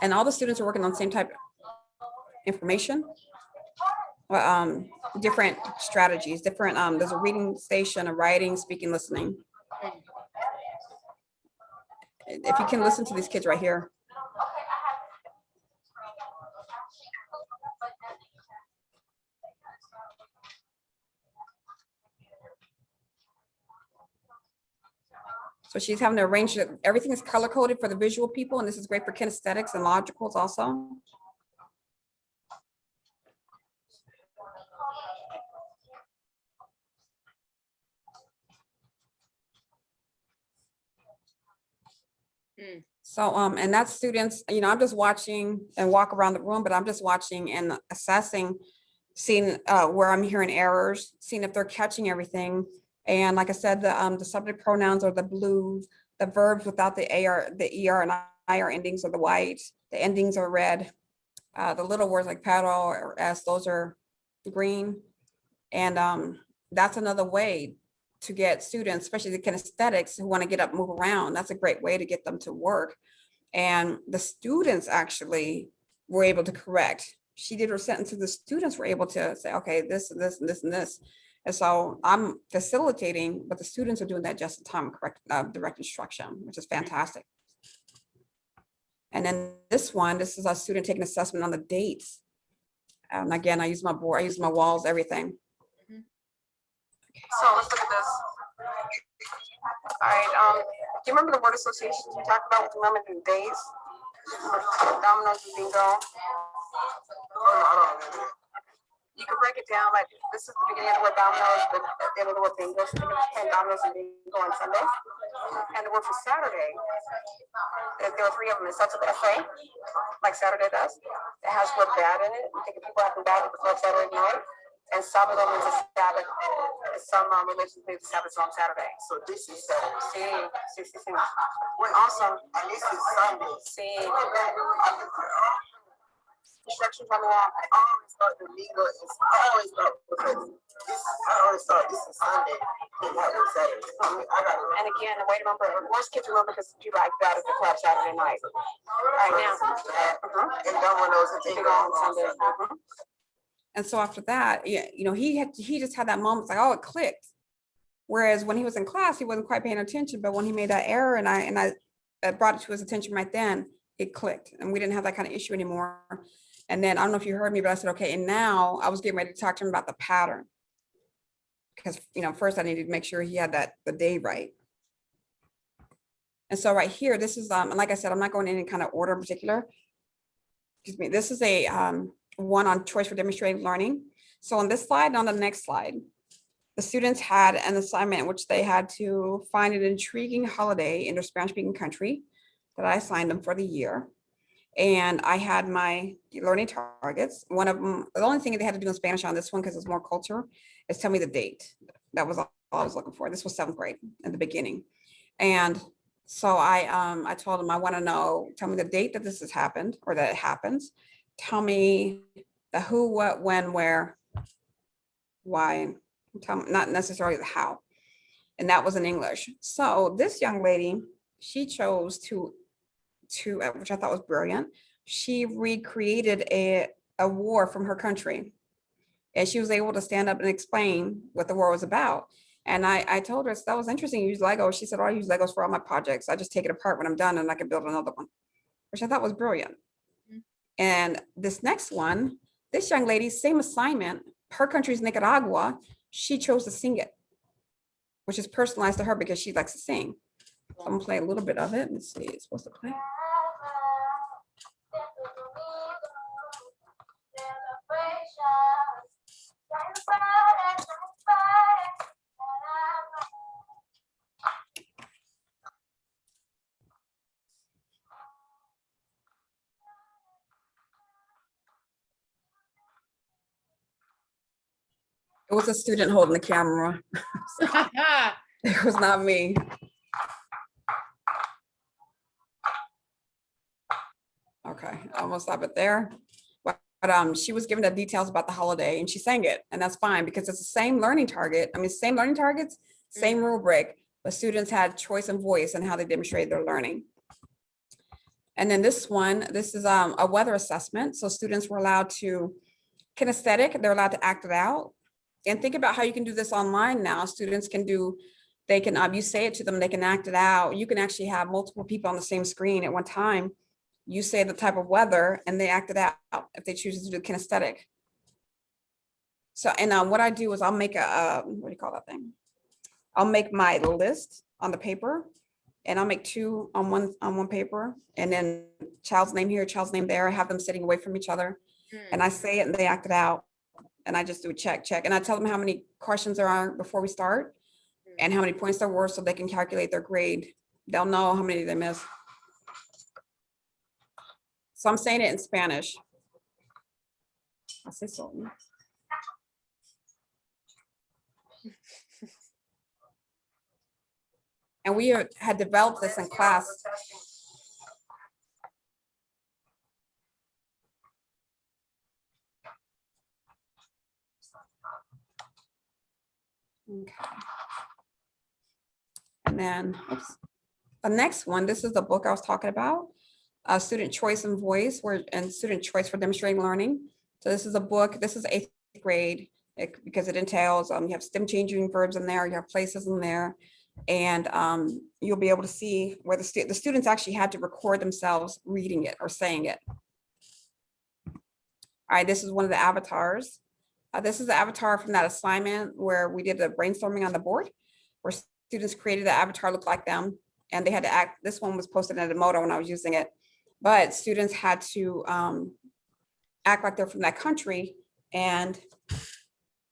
And all the students are working on the same type of information, different strategies, different, there's a reading station, a writing, speaking, listening. if you can listen to these kids right here. So she's having to arrange it. Everything is color coded for the visual people, and this is great for kinesthetics and logicals also. So, and that's students, you know, I'm just watching and walk around the room, but I'm just watching and assessing, seeing where I'm hearing errors, seeing if they're catching everything. And like I said, the subject pronouns are the blue, the verbs without the AR, the ER and IR endings are the white, the endings are red. The little words like paddle or S, those are green. And that's another way to get students, especially the kinesthetics who want to get up, move around. That's a great way to get them to work. And the students actually were able to correct. She did her sentences, the students were able to say, okay, this, and this, and this, and this. And so I'm facilitating, but the students are doing that just in time, correct, direct instruction, which is fantastic. And then this is a student taking assessment on the dates. And again, I use my board, I use my walls, everything. So let's look at this. All right, do you remember the word associations we talked about with remember the days? Dominoes and bingo. You can break it down like this is the beginning of the word dominoes, but at the end of the word bingo. So you're playing dominoes and bingo on Sunday. And the word for Saturday, there are three of them. It starts with FA, like Saturday does. It has the word bad in it. You think of people having bad at the club Saturday night. And Sabbath means a Sabbath. Some religions believe the Sabbath is on Saturday. So this is Saturday. See. We're awesome. And this is Sunday. See. Instructions on the wall. I always thought the legal is always up because I always thought this is Sunday. And again, the way to remember, most kids remember because you like that at the club Saturday night. Right now. And dominoes and bingo on Sunday. And so after that, you know, he just had that moment, like, oh, it clicked. Whereas when he was in class, he wasn't quite paying attention. But when he made that error and I brought it to his attention right then, it clicked. And we didn't have that kind of issue anymore. And then I don't know if you heard me, but I said, okay, and now I was getting ready to talk to him about the pattern. Because, you know, first I needed to make sure he had the day right. And so right here, this is, and like I said, I'm not going in any kind of order in particular. Excuse me, this is a, one on choice for demonstrated learning. So on this slide and on the next slide, the students had an assignment in which they had to find an intriguing holiday in their Spanish-speaking country that I assigned them for the year. And I had my learning targets. One of them, the only thing they had to do in Spanish on this one, because it's more culture, is tell me the date. That was all I was looking for. This was 7th grade in the beginning. And so I told them, I want to know, tell me the date that this has happened or that it happens. Tell me the who, what, when, where, why, tell me, not necessarily the how. And that was in English. So this young lady, she chose to which I thought was brilliant. She recreated a war from her country. And she was able to stand up and explain what the war was about. And I told her, so that was interesting, you use Legos. She said, oh, I use Legos for all my projects. I just take it apart when I'm done and I can build another one, which I thought was brilliant. And this next one, this young lady, same assignment, her country's Nicaragua, she chose to sing it, which is personalized to her because she likes to sing. So I'm gonna play a little bit of it. Let's see, it's supposed to play. It was a student holding the camera. It was not me. Okay, I'm gonna stop it there. But she was given the details about the holiday and she sang it, and that's fine because it's the same learning target. I mean, same learning targets, same rubric, but students had choice and voice in how they demonstrated their learning. And then this one, this is a weather assessment. So students were allowed to kinesthetic, they're allowed to act it out. And think about how you can do this online now. Students can do they can, you say it to them, they can act it out. You can actually have multiple people on the same screen at one time. You say the type of weather and they act it out if they choose to do kinesthetic. So, and what I do is I'll make a, what do you call that thing? I'll make my list on the paper, and I'll make two on one paper, and then child's name here, child's name there. I have them sitting away from each other, and I say it and they act it out. And I just do a check, and I tell them how many questions there are before we start and how many points there were so they can calculate their grade. They'll know how many they missed. So I'm saying it in Spanish. I say so. And we had developed this in class. Okay. And then, oops, the next one, this is the book I was talking about, Student Choice and Voice, and Student Choice for Demonstrating Learning. So this is a book, this is 8th grade, because it entails, you have stem changing verbs in there, you have places in there, and you'll be able to see where the students actually had to record themselves reading it or saying it. All right, this is one of the avatars. This is the avatar from that assignment where we did the brainstorming on the board, where students created the avatar look like them, and they had to act. This one was posted in Emoto when I was using it, but students had to act like they're from that country and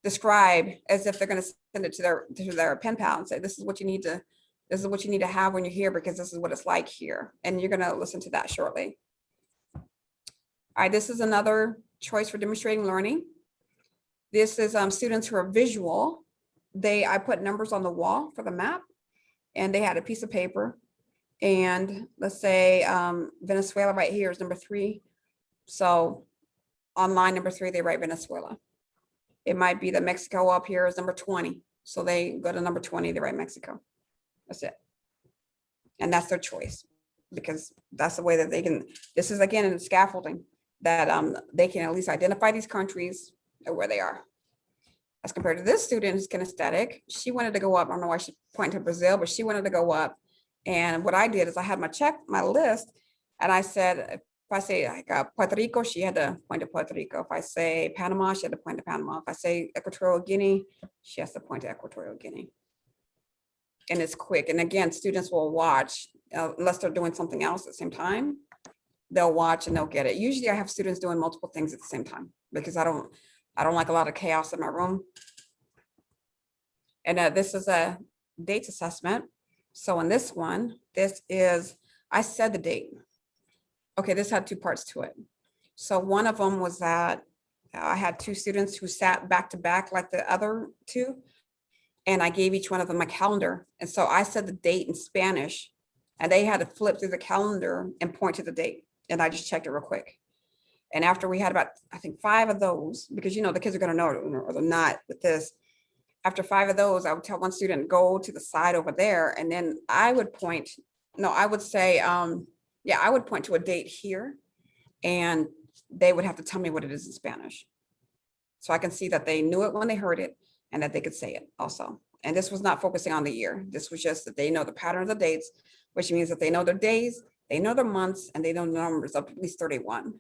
describe as if they're going to send it to their pen pal and say, this is what you need to have when you're here, because this is what it's like here. And you're going to listen to that shortly. All right, this is another choice for demonstrating learning. This is students who are visual. I put numbers on the wall for the map, and they had a piece of paper. And let's say Venezuela right here is number 3. So on line number 3, they write Venezuela. It might be that Mexico up here is number 20. So they go to number 20, they write Mexico. That's it. And that's their choice, because that's the way that they can, this is again in the scaffolding, that they can at least identify these countries and where they are. As compared to this student who's kinesthetic, she wanted to go up. I don't know why she pointed to Brazil, but she wanted to go up. And what I did is I had my list, and I said, if I say like Puerto Rico, she had to point to Puerto Rico. If I say Panama, she had to point to Panama. If I say Equatorial Guinea, she has to point to Equatorial Guinea. And it's quick. And again, students will watch, unless they're doing something else at the same time, they'll watch and they'll get it. Usually I have students doing multiple things at the same time, because I don't like a lot of chaos in my room. And this is a dates assessment. So in this one, I said the date. Okay, this had 2 parts to it. So one of them was that I had 2 students who sat back to back like the other 2, and I gave each one of them a calendar. And so I said the date in Spanish, and they had to flip through the calendar and point to the date. And I just checked it real quick. And after we had about, I think 5 of those, because the kids are going to know it or they're not with this. After 5 of those, I would tell one student, go to the side over there. And then I would point, I would say, I would point to a date here, and they would have to tell me what it is in Spanish. So I can see that they knew it when they heard it, and that they could say it also. And this was not focusing on the year. This was just that they know the pattern of the dates, which means that they know their days, they know their months, and they know the numbers of at least 31.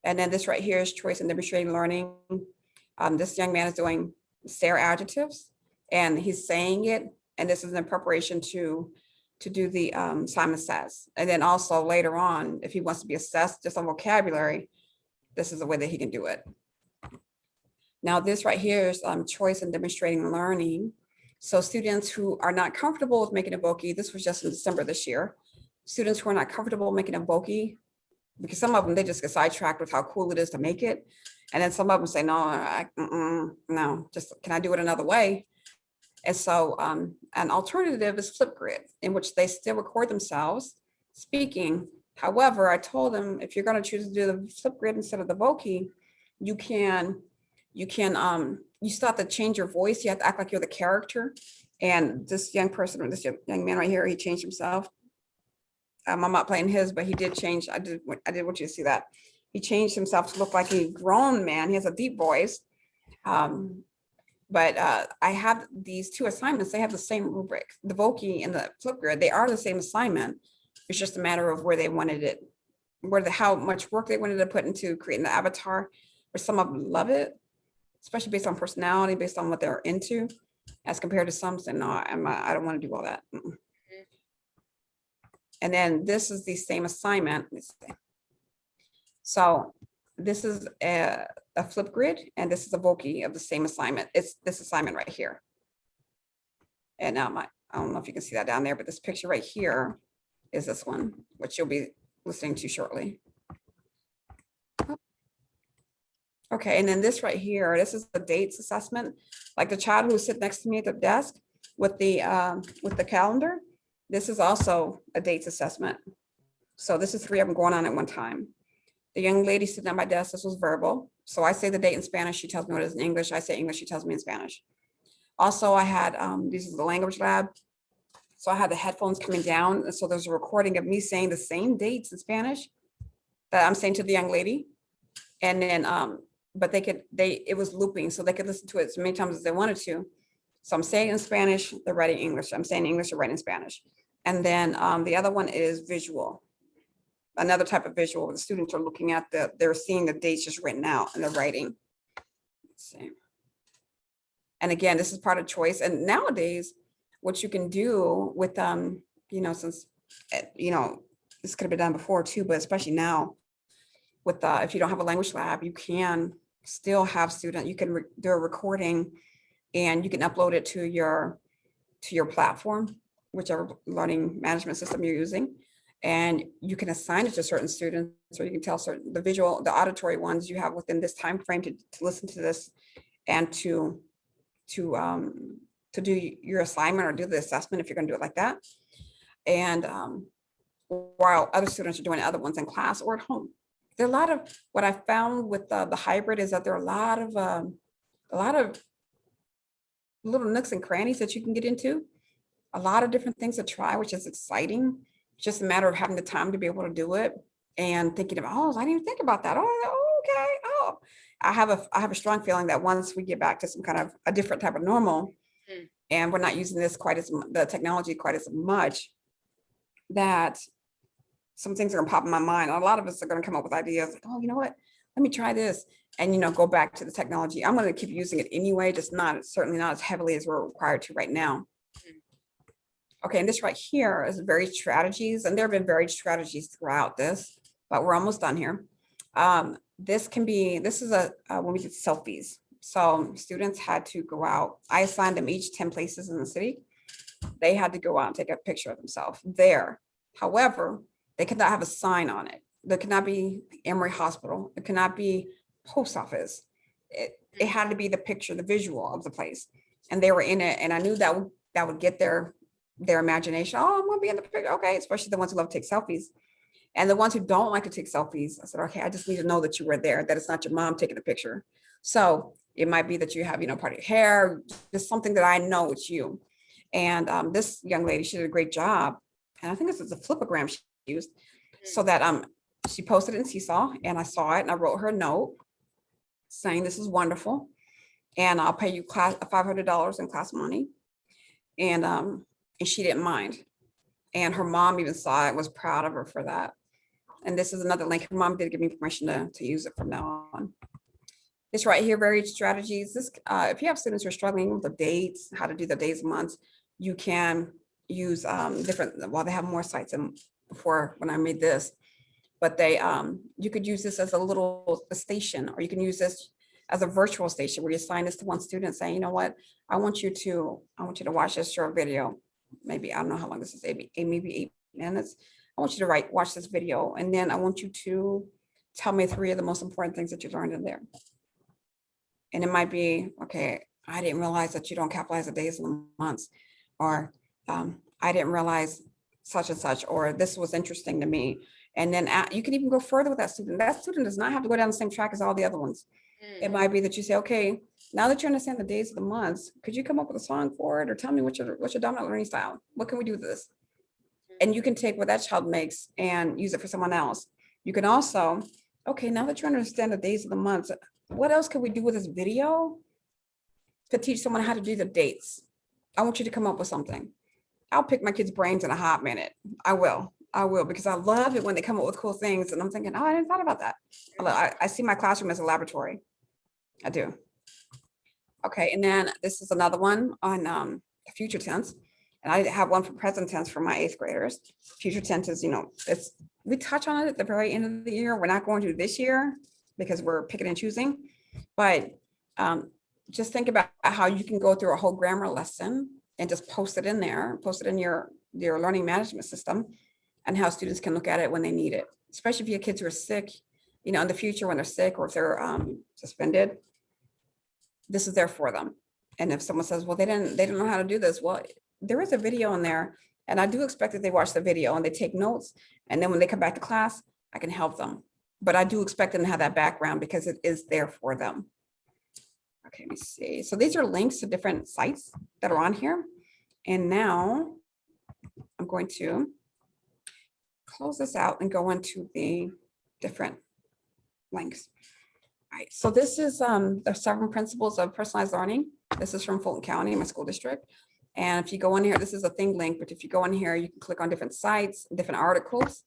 And then this right here is choice and demonstrating learning. This young man is doing stare adjectives, and he's saying it. And this is in preparation to do the Simon Says. And then also later on, if he wants to be assessed just on vocabulary, this is the way that he can do it. Now this right here is choice and demonstrating learning. So students who are not comfortable with making a vocab, this was just in December this year. Students who are not comfortable making a vocab, because some of them, they just get sidetracked with how cool it is to make it. And then some of them say, no, no, just can I do it another way? And so an alternative is Flipgrid, in which they still record themselves speaking. However, I told them, if you're going to choose to do the Flipgrid instead of the vocab, you still have to change your voice. You have to act like you're the character. And this young person, or this young man right here, he changed himself. I'm not playing his, but he did change. I did want you to see that. He changed himself to look like a grown man. He has a deep voice. But I have these two assignments. They have the same rubric. The Voki and the Flipgrid, they are the same assignment. It's just a matter of where they wanted it, how much work they wanted to put into creating the avatar. Or some of them love it, especially based on personality, based on what they're into, as compared to some saying, no, I don't want to do all that. And then this is the same assignment. So this is a Flipgrid, and this is a Voki of the same assignment. It's this assignment right here. And now I don't know if you can see that down there, but this picture right here is this one, which you'll be listening to shortly. Okay, and then this right here, this is the dates assessment. Like the child who was sitting next to me at the desk with the calendar, this is also a dates assessment. So this is 3 of them going on at one time. The young lady sitting at my desk, this was verbal. So I say the date in Spanish, she tells me what it is in English. I say English, she tells me in Spanish. Also, I had, this is the language lab. So I had the headphones coming down. So there's a recording of me saying the same dates in Spanish that I'm saying to the young lady. And then, but it was looping, so they could listen to it as many times as they wanted to. So I'm saying in Spanish, they're writing English. I'm saying English, they're writing Spanish. And then the other one is visual. Another type of visual, the students are looking at they're seeing the dates just written out and they're writing. Let's see. And again, this is part of choice. And nowadays, what you can do with, since, this could have been done before too, but especially now with, if you don't have a language lab, you can still have you can do a recording and you can upload it to your platform, whichever learning management system you're using. And you can assign it to certain students, or you can tell the auditory ones you have within this time frame to listen to this and to do your assignment or do the assessment if you're going to do it like that. And while other students are doing other ones in class or at home. There are a lot of, what I found with the hybrid is that there are a lot of little nooks and crannies that you can get into, a lot of different things to try, which is exciting. It's just a matter of having the time to be able to do it and thinking about, oh, I didn't even think about that. Oh, okay. Oh, I have a strong feeling that once we get back to some kind of a different type of normal, and we're not using this the technology quite as much, that some things are gonna pop in my mind. A lot of us are gonna come up with ideas like, oh, you know what? Let me try this, and go back to the technology. I'm gonna keep using it anyway, just certainly not as heavily as we're required to right now. Okay, and this right here is varied strategies, and there have been varied strategies throughout this, but we're almost done here. This is when we did selfies. So students had to go out. I assigned them each 10 places in the city. They had to go out and take a picture of themselves there. However, they could not have a sign on it. There could not be Emory Hospital. It could not be post office. It had to be the picture, the visual of the place. And they were in it. And I knew that would get their imagination. Oh, I'm gonna be in the picture. Okay, especially the ones who love to take selfies. And the ones who don't like to take selfies, I said, okay, I just need to know that you were there, that it's not your mom taking the picture. So it might be that you have, part of your hair, just something that I know it's you. And this young lady, she did a great job. And I think this is a flipogram she used, so that she posted it in Seesaw, and I saw it, and I wrote her a note saying, this is wonderful, and I'll pay you $500 in class money. And she didn't mind. And her mom even saw it, was proud of her for that. And this is another link. Her mom did give me permission to use it from now on. This right here, varied strategies. This, if you have students who are struggling with the dates, how to do the days and months, you can use they have more sites than before when I made this, but you could use this as a station, or you can use this as a virtual station where you assign this to one student saying, you know what, I want you to watch this short video. Maybe, I don't know how long this is, maybe 8 minutes. I want you to watch this video, and then I want you to tell me 3 of the most important things that you learned in there. And it might be, okay, I didn't realize that you don't capitalize the days and the months, or I didn't realize such and such, or this was interesting to me. And then you can even go further with that student. That student does not have to go down the same track as all the other ones. It might be that you say, okay, now that you understand the days of the months, could you come up with a song for it, or tell me what's your dominant learning style? What can we do with this? And you can take what that child makes and use it for someone else. You can also, okay, now that you understand the days of the months, what else can we do with this video to teach someone how to do the dates. I want you to come up with something. I'll pick my kids' brains in a hot minute. I will, because I love it when they come up with cool things. And I'm thinking, oh, I didn't thought about that. I see my classroom as a laboratory. I do. Okay, and then this is another one on future tense. And I have one for present tense for my 8th graders. Future tense is, we touch on it at the very end of the year. We're not going to this year because we're picking and choosing. But just think about how you can go through a whole grammar lesson and just post it in there, post it in your learning management system, and how students can look at it when they need it, especially if you have kids who are sick, in the future when they're sick or if they're suspended. This is there for them. And if someone says, well, they didn't know how to do this, well, there is a video in there, and I do expect that they watch the video and they take notes, and then when they come back to class, I can help them. But I do expect them to have that background because it is there for them. Okay, let me see. So these are links to different sites that are on here. And now I'm going to close this out and go into the different links. All right, so this is the 7 principles of personalized learning. This is from Fulton County, my school district. And if you go in here, this is a thing link, but if you go in here, you can click on different sites, different articles.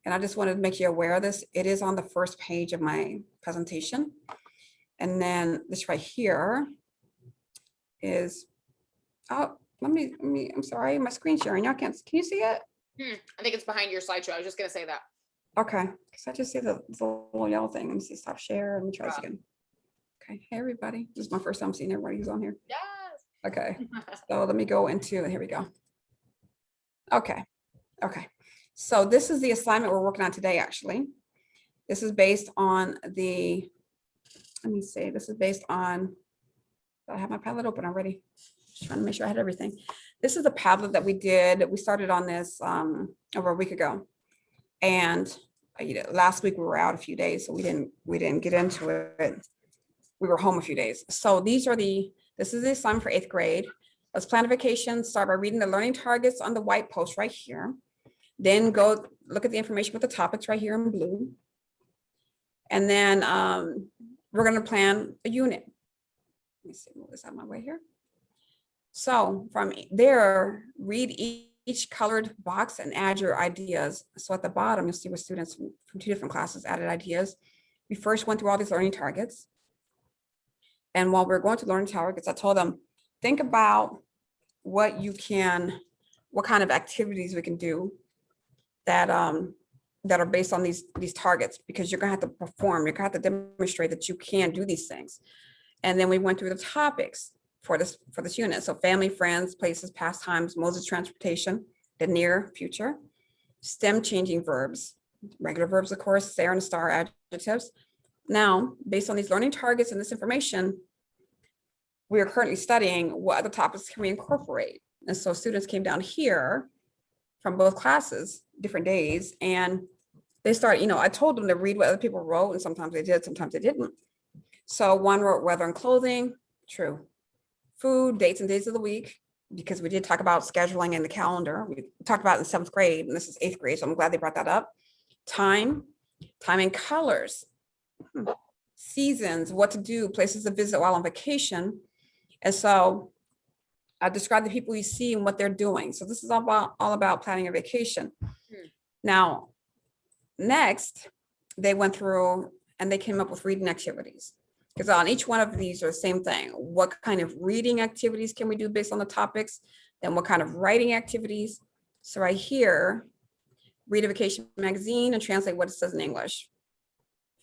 And I just wanted to make you aware of this. It is on the first page of my presentation. And then this right here is, oh, let me, I'm sorry, my screen sharing. Y'all can you see it? I think it's behind your slideshow. I was just gonna say that. Okay, because I just see the little yellow thing. Let me see, stop share. Let me try this again. Okay, hey everybody. This is my first time seeing everybody who's on here. Yes. Okay, so let me go into, here we go. Okay, so this is the assignment we're working on today, actually. This is based on the, let me see, this is based on, I have my Padlet open already. Just trying to make sure I had everything. This is the Padlet that we did. We started on this over a week ago. And last week we were out a few days, so we didn't get into it. We were home a few days. So this is the assignment for 8th grade. Let's plan a vacation. Start by reading the learning targets on the white post right here. Then go look at the information with the topics right here in blue. And then we're going to plan a unit. Let me see, move this out of my way here. So from there, read each colored box and add your ideas. So at the bottom, you'll see where students from 2 different classes added ideas. We first went through all these learning targets. And while we're going to learning targets, I told them, think about what kind of activities we can do that are based on these targets, because you're gonna have to perform, you're gonna have to demonstrate that you can do these things. And then we went through the topics for this unit. So family, friends, places, pastimes, modes of transportation, the near future, STEM changing verbs, regular verbs, of course, Sarah and star adjectives. Now, based on these learning targets and this information, we are currently studying what other topics can we incorporate. And so students came down here from both classes, different days, and they started, I told them to read what other people wrote, and sometimes they did, sometimes they didn't. So one wrote weather and clothing, true. Food, dates and days of the week, because we did talk about scheduling in the calendar. We talked about it in 7th grade, and this is 8th grade, so I'm glad they brought that up. Time and colors, seasons, what to do, places to visit while on vacation. And so I describe the people you see and what they're doing. So this is all about planning a vacation. Now, next, they went through and they came up with reading activities. Because on each one of these are the same thing. What kind of reading activities can we do based on the topics? Then what kind of writing activities? So right here, read a vacation magazine and translate what it says in English.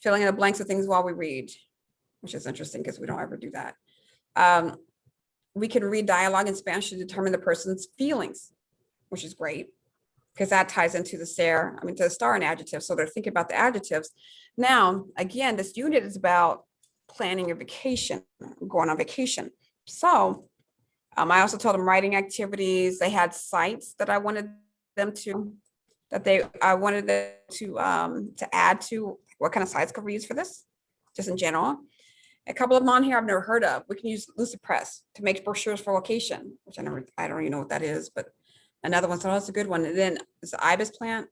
Filling in the blanks of things while we read, which is interesting because we don't ever do that. We can read dialogue in Spanish to determine the person's feelings, which is great because that ties into the to the star and adjective. So they're thinking about the adjectives. Now, again, this unit is about planning a vacation, going on vacation. So I also told them writing activities. They had sites that I wanted them to, I wanted them to add to. What kind of sites could we use for this? Just in general. A couple of them on here I've never heard of. We can use Lucid Press to make brochures for location, which I don't even know what that is, but another one, so that's a good one. And then it's Ibis Paint.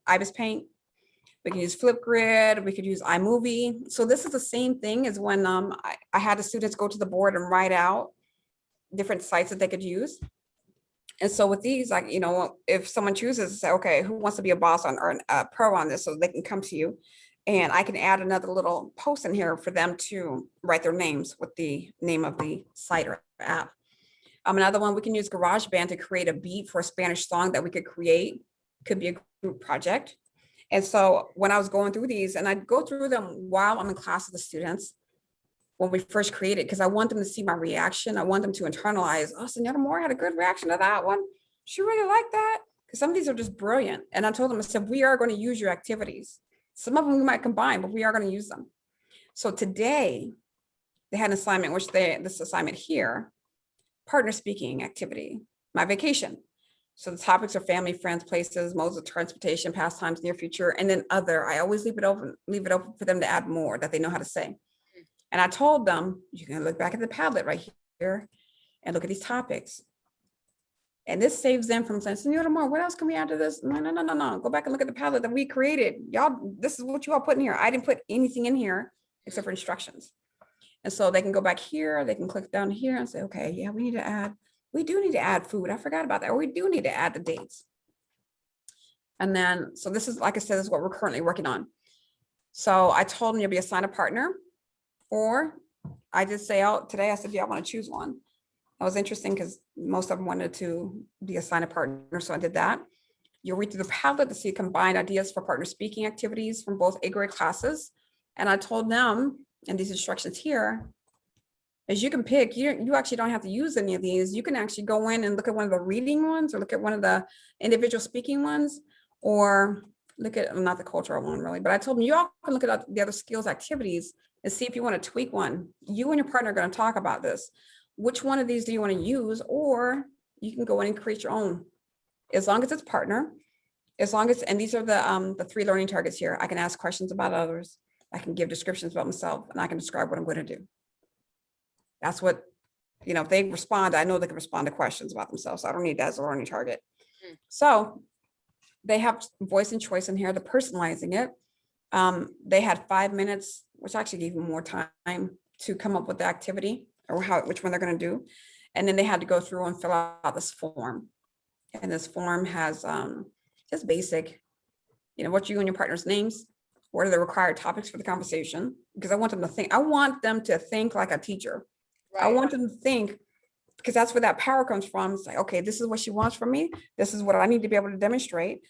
We can use Flipgrid, we could use iMovie. So this is the same thing as when I had the students go to the board and write out different sites that they could use. And so with these, like, you know, if someone chooses to say, okay, who wants to be a boss on or a pro on this, so they can come to you. And I can add another little post in here for them to write their names with the name of the site or app. Another one, we can use GarageBand to create a beat for a Spanish song that we could create. Could be a group project. And so when I was going through these, and I'd go through them while I'm in class with the students, when we first created, because I want them to see my reaction. I want them to internalize, oh, Senora Moore had a good reaction to that one. She really liked that. Because some of these are just brilliant. And I told them, I said, we are going to use your activities. Some of them we might combine, but we are going to use them. So today, they had an assignment, which this assignment here, partner speaking activity, my vacation. So the topics are family, friends, places, modes of transportation, pastimes, near future, and then other. I always leave it open for them to add more that they know how to say. And I told them, you can look back at the Padlet right here and look at these topics. And this saves them from saying, Senora Moore, what else can we add to this? No. Go back and look at the Padlet that we created. Y'all, this is what you all put in here. I didn't put anything in here except for instructions. And so they can go back here, they can click down here and say, okay, yeah, we do need to add food. I forgot about that. Or we do need to add the dates. And then, so this is, like I said, this is what we're currently working on. So I told them you'll be assigned a partner, or I just say out today, I said, yeah, I want to choose one. That was interesting because most of them wanted to be assigned a partner. So I did that. You'll read through the Padlet to see combined ideas for partner speaking activities from both A grade classes. And I told them, and these instructions here, as you can pick, you actually don't have to use any of these. You can actually go in and look at one of the reading ones, or look at one of the individual speaking ones, or look at, not the cultural one really, but I told them you all can look at the other skills activities and see if you want to tweak one. You and your partner are going to talk about this. Which one of these do you want to use? Or you can go in and create your own, as long as it's partner, as long as, and these are the 3 learning targets here. I can ask questions about others. I can give descriptions about myself, and I can describe what I'm going to do. That's what, you know, if they respond, I know they can respond to questions about themselves. So I don't need that as a learning target. So they have voice and choice in here, the personalizing it. They had 5 minutes, which actually gave them more time to come up with the activity or which one they're going to do. And then they had to go through and fill out this form. And this form has just basic, you know, what you and your partner's names, what are the required topics for the conversation? Because I want them to think like a teacher. Right. I want them to think, because that's where that power comes from. It's like, okay, this is what she wants from me. This is what I need to be able to demonstrate.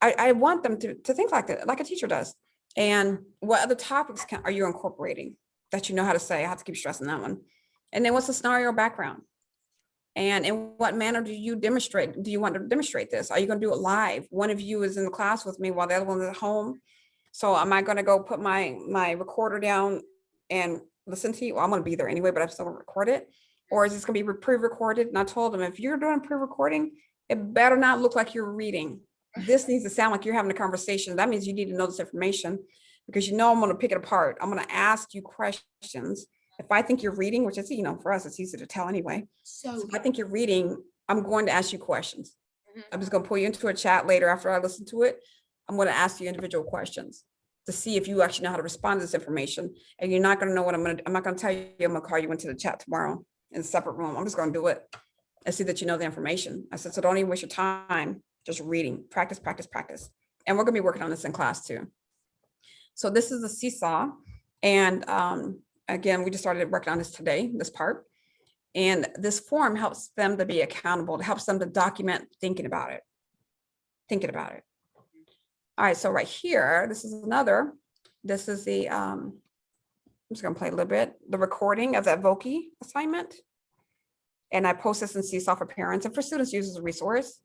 I want them to think like that, like a teacher does. And what other topics are you incorporating that you know how to say? I have to keep stressing that one. And then what's the scenario background? And in what manner do you demonstrate? Do you want to demonstrate this? Are you going to do it live? One of you is in the class with me while the other one is at home. So am I going to go put my recorder down and listen to you? Well, I'm going to be there anyway, but I'm still going to record it. Or is this going to be pre-recorded? And I told them, if you're doing pre-recording, it better not look like you're reading. This needs to sound like you're having a conversation. That means you need to know this information, because you know I'm going to pick it apart. I'm going to ask you questions. If I think you're reading, which is, you know, for us, it's easy to tell anyway. So if I think you're reading, I'm going to ask you questions. I'm just going to pull you into a chat later after I listen to it. I'm going to ask you individual questions to see if you actually know how to respond to this information. And you're not going to know what I'm going to do. I'm not going to tell you, I'm going to call you into the chat tomorrow in a separate room. I'm just going to do it and see that you know the information. I said, so don't even waste your time just reading. Practice, practice, practice. And we're going to be working on this in class too. So this is a seesaw. And again, we just started working on this today, this part. And this form helps them to be accountable. It helps them to document thinking about it. All right, so right here, this is the, I'm just gonna play a little bit, the recording of that Voki assignment. And I post this in Seesaw for parents and for students use as a resource.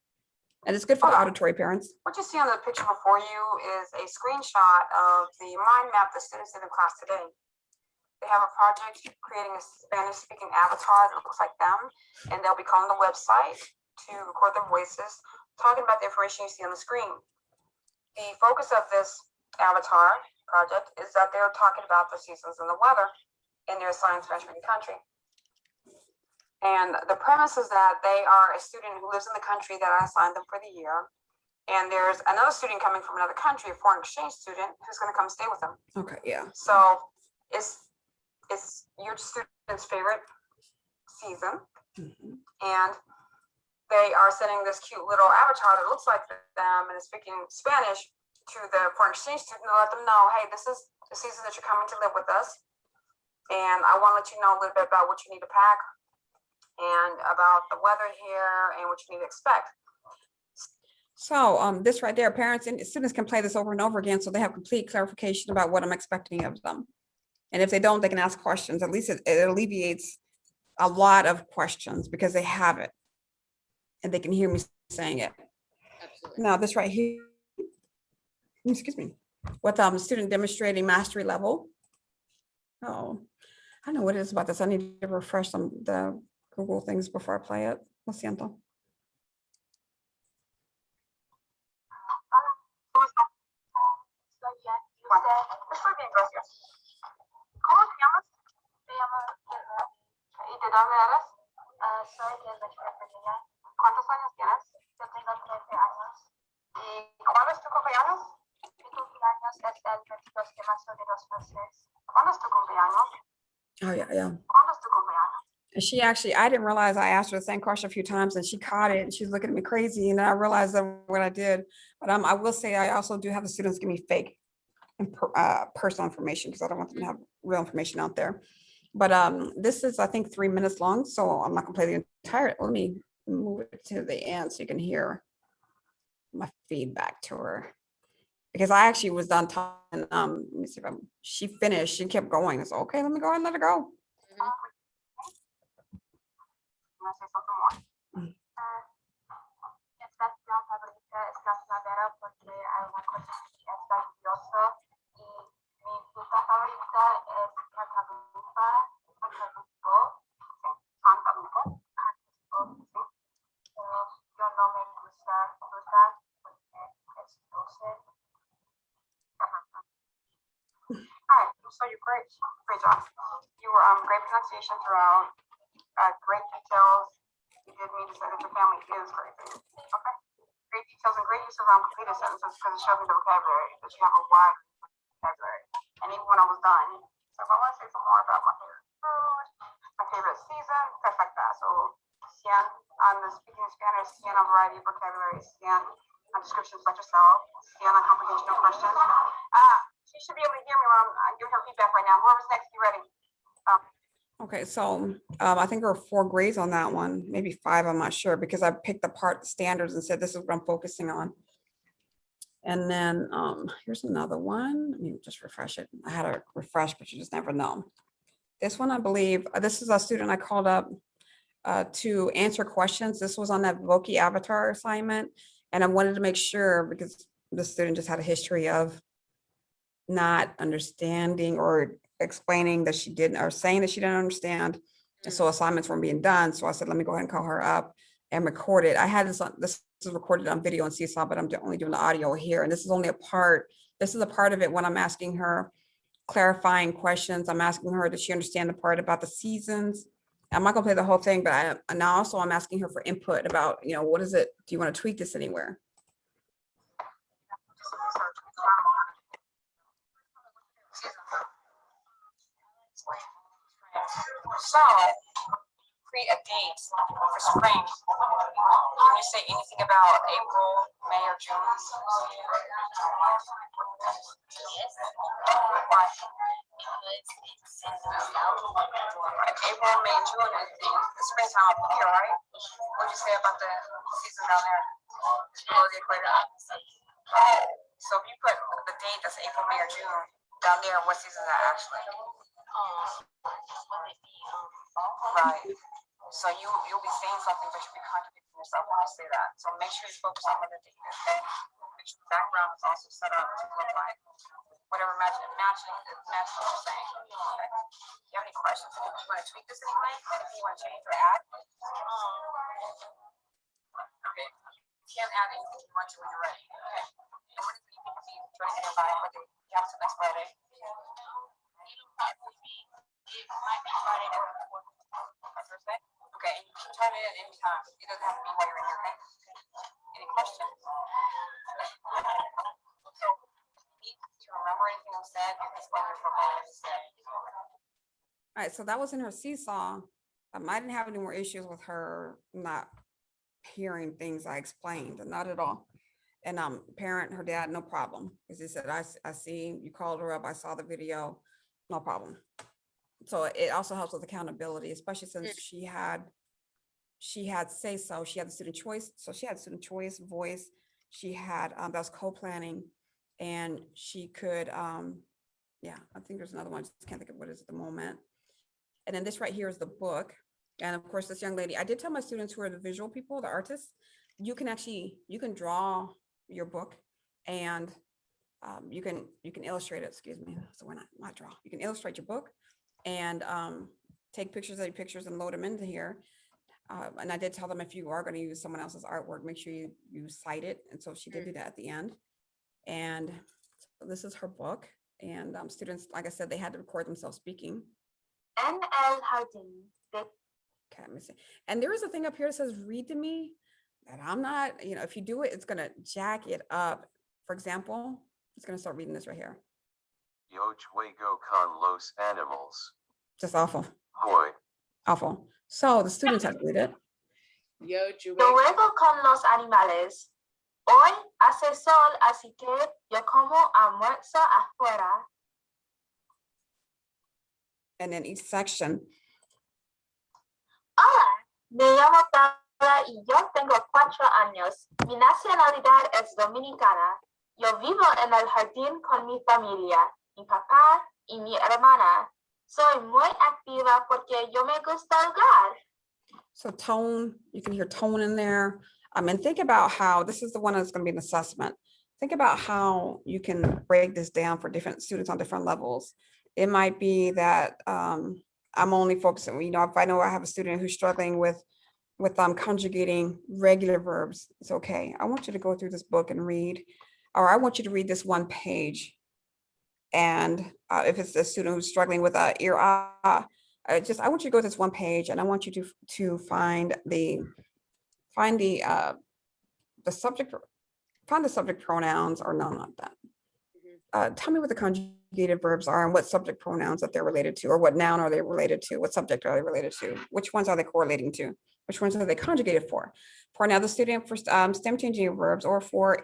And it's good for the auditory parents. What you see on the picture before you is a screenshot of the mind map the students did in class today. They have a project creating a Spanish speaking avatar that looks like them, and they'll be calling the website to record their voices, talking about the information you see on the screen. The focus of this avatar project is that they're talking about the seasons and the weather in their assigned Spanish-speaking country. And the premise is that they are a student who lives in the country that I assigned them for the year. And there's another student coming from another country, a foreign exchange student, who's going to come stay with them. Okay, yeah. So it's your student's favorite season. And they are sending this cute little avatar that looks like them and is speaking Spanish to the foreign exchange student to let them know, hey, this is the season that you're coming to live with us. And I want to let you know a little bit about what you need to pack and about the weather here and what you need to expect. So this right there, parents and students can play this over and over again, so they have complete clarification about what I'm expecting of them. And if they don't, they can ask questions. At least it alleviates a lot of questions because they have it and they can hear me saying it. Absolutely. Now this right here, excuse me, with student demonstrating mastery level. Oh, I know what it is about this. I need to refresh the Google things before I play it. Lo siento. Estoy bien, gracias. ¿Cómo te llamas? Me llamo ¿y de dónde eres? Soy de la Virginia. ¿Cuántos años tienes? Yo tengo 13 años. ¿Y cuándo es tu cumpleaños? Mi cumpleaños es el 22 de marzo de 2006. ¿Cuándo es tu cumpleaños? Oh yeah. ¿Cuándo es tu cumpleaños? And she actually, I didn't realize I asked her the same question a few times and she caught it and she's looking at me crazy. And I realized that what I did, but I will say I also do have the students give me fake and personal information because I don't want them to have real information out there. But this is, I think, 3 minutes long, so I'm not gonna play the entire. Let me move it to the end so you can hear my feedback to her. Because I actually was done talking. Let me see if she finished. She kept going. It's okay. Let me go ahead and let her go. Estación favorita es la primavera porque hay una cosa que está lluvioso y mi fruta favorita es cantalupa, cantalupo, pero yo no me gusta fruta porque es dulce. Alright, so you're great. Great job. You were great pronunciation throughout, great details. You did mean to say that your family is great. Okay. Great details and great use of completed sentences because it showed me the vocabulary, that you have a wide vocabulary. And even when I was done, so if I want to say some more about my favorite food, my favorite season, stuff like that. So, Cian, on the speaking Spanish, Cian on variety of vocabulary, Cian on descriptions like yourself, Cian on comprehension of questions. She should be able to hear me when I'm giving her feedback right now. Whoever's next, be ready. Okay, so I think there were 4 grades on that one, maybe 5, I'm not sure, because I picked apart standards and said, this is what I'm focusing on. And then here's another one. Let me just refresh it. I had to refresh, but you just never know. This one, I believe, this is a student I called up to answer questions. This was on that Voki avatar assignment. And I wanted to make sure, because the student just had a history of not understanding or explaining that she didn't, or saying that she didn't understand. And so assignments weren't being done. So I said, let me go ahead and call her up and record it. I had this is recorded on video on Seesaw, but I'm only doing the audio here. And this is only a part. This is a part of it when I'm asking her clarifying questions. I'm asking her, does she understand the part about the seasons? I'm not gonna play the whole thing, but now also I'm asking her for input about, what is it? Do you want to tweak this anywhere? So, create a date for spring. Can you say anything about April, May, or June? Yes. Why? April, May, and June is the springtime up here, right? What do you say about the season down there? Below the equator. So if you put the date that's April, May, or June down there, what season is that actually? Right. So you'll be saying something, but you'll be contradicting yourself when you say that. So make sure you focus on what the date is. Okay? Make sure the background is also set up to look like whatever matches what you're saying. Okay. Do you have any questions? Do you want to tweak this anyway? Anything you want to change or add? Okay. You can't add anything you want to when you're ready. Okay. And what is it you think you joining in by for the until next Friday? It might be Friday or Thursday. Okay, you can turn it in anytime. It doesn't have to be while you're in here, okay? Any questions? Need to remember anything I said, you can explain your proposal. All right, so that was in her Seesaw I didn't have any more issues with her not hearing things I explained, not at all. And parent, her dad, no problem. Because he said, I see, you called her up, I saw the video, no problem. So it also helps with accountability, especially since she had say so, she had the student choice. So she had student choice, voice, she had, that was co-planning, and she could, yeah, I think there's another one, I just can't think of what it is at the moment. And then this right here is the book. And of course, this young lady, I did tell my students who are the visual people, the artists, you can draw your book, and you can illustrate it, excuse me. So why not draw? You can illustrate your book and take pictures of your pictures and load them into here. And I did tell them, if you are going to use someone else's artwork, make sure you cite it. And so she did do that at the end. And so this is her book. And students, like I said, they had to record themselves speaking. NL Harding. Okay, let me see. And there is a thing up here that says read to me that I'm not, if you do it, it's going to jack it up. For example, it's going to start reading this right here. Yo juego con los animals. Just awful. Boy. Awful. So the students have to read it. Yo juego con los animales. Hoy hace sol, así que yo como almuerzo afuera. And then each section. Hola, me llamo Tavane y yo tengo 4 años. Mi nacionalidad es dominicana. Yo vivo en el jardín con mi familia, mi papá y mi hermana. Soy muy activa porque yo me gusta jugar. So tone, you can hear tone in there. And think about how, this is the one that's going to be an assessment. Think about how you can break this down for different students on different levels. It might be that I'm only focusing, if I know I have a student who's struggling with conjugating regular verbs, it's okay. I want you to go through this book and read, or I want you to read this one page. And if it's a student who's struggling with I want you to go to this one page, and I want you to find the subject, find the subject pronouns, or no, not that. Tell me what the conjugated verbs are and what subject pronouns that they're related to, or what noun are they related to, what subject are they related to, which ones are they correlating to, which ones are they conjugated for another student, for stem changing verbs, or for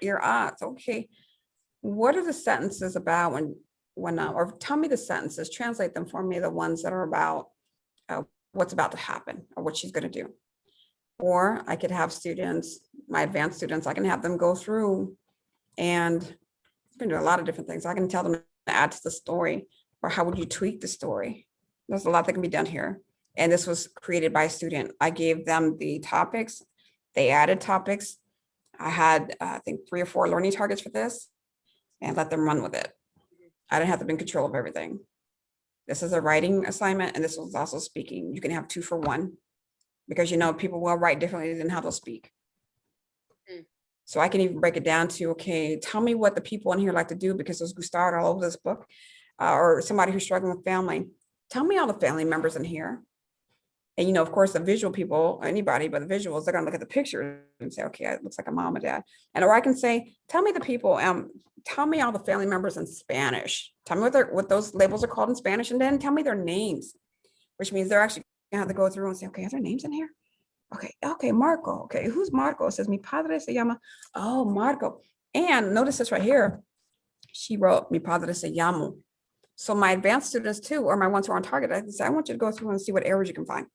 okay, what are the sentences about or tell me the sentences, translate them for me, the ones that are about what's about to happen or what she's going to do. Or I could have students, my advanced students, I can have them go through and you can do a lot of different things. I can tell them to add to the story, or how would you tweak the story? There's a lot that can be done here. And this was created by a student. I gave them the topics. They added topics. I had, I think, 3 or 4 learning targets for this, and let them run with it. I didn't have to be in control of everything. This is a writing assignment, and this was also speaking. You can have 2 for 1, because people will write differently than how they'll speak. So I can even break it down to, okay, tell me what the people in here like to do, because there's Gustard all over this book, or somebody who's struggling with family. Tell me all the family members in here. And, of course, the visual people, anybody but the visuals, they're going to look at the picture and say, okay, it looks like a mom and dad. And, or I can say, tell me the people, tell me all the family members in Spanish. Tell me what those labels are called in Spanish, and then tell me their names, which means they're actually going to have to go through and say, okay, are there names in here? Okay, Marco. Okay, who's Marco? It says, mi padre se llama, oh, Marco. And notice this right here. She wrote, mi padre se llamo. So my advanced students too, or my ones who are on target, I can say, I want you to go through and see what errors you can find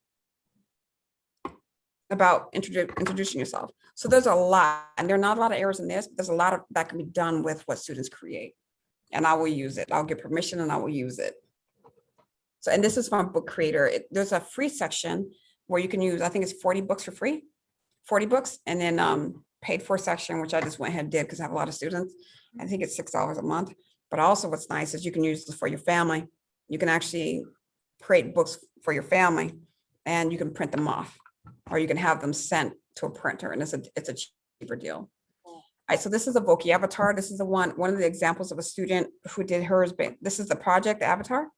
about introducing yourself. So there's a lot, and there are not a lot of errors in this, but there's a lot of that can be done with what students create. And I will use it. I'll get permission and I will use it. So, and this is from Book Creator. There's a free section where you can use, I think it's 40 books for free, 40 books, and then paid for section, which I just went ahead and did because I have a lot of students. I think it's $6 a month. But also what's nice is you can use this for your family. You can actually create books for your family, and you can print them off, or you can have them sent to a printer, and it's a cheaper deal. All right, so this is a Voki avatar. This is the one of the examples of a student who did hers. This is the project avatar,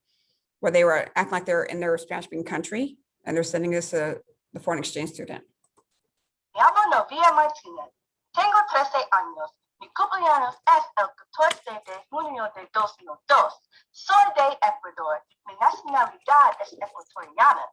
where they were acting like they're in their Spanish-speaking country, and they're sending this to the foreign exchange student. Llamo Novia Martinez. Tengo 13 años. Mi cumpleaños es el 14 de junio de 2002. Soy de Ecuador. Mi buenas navidades ecuatoriana.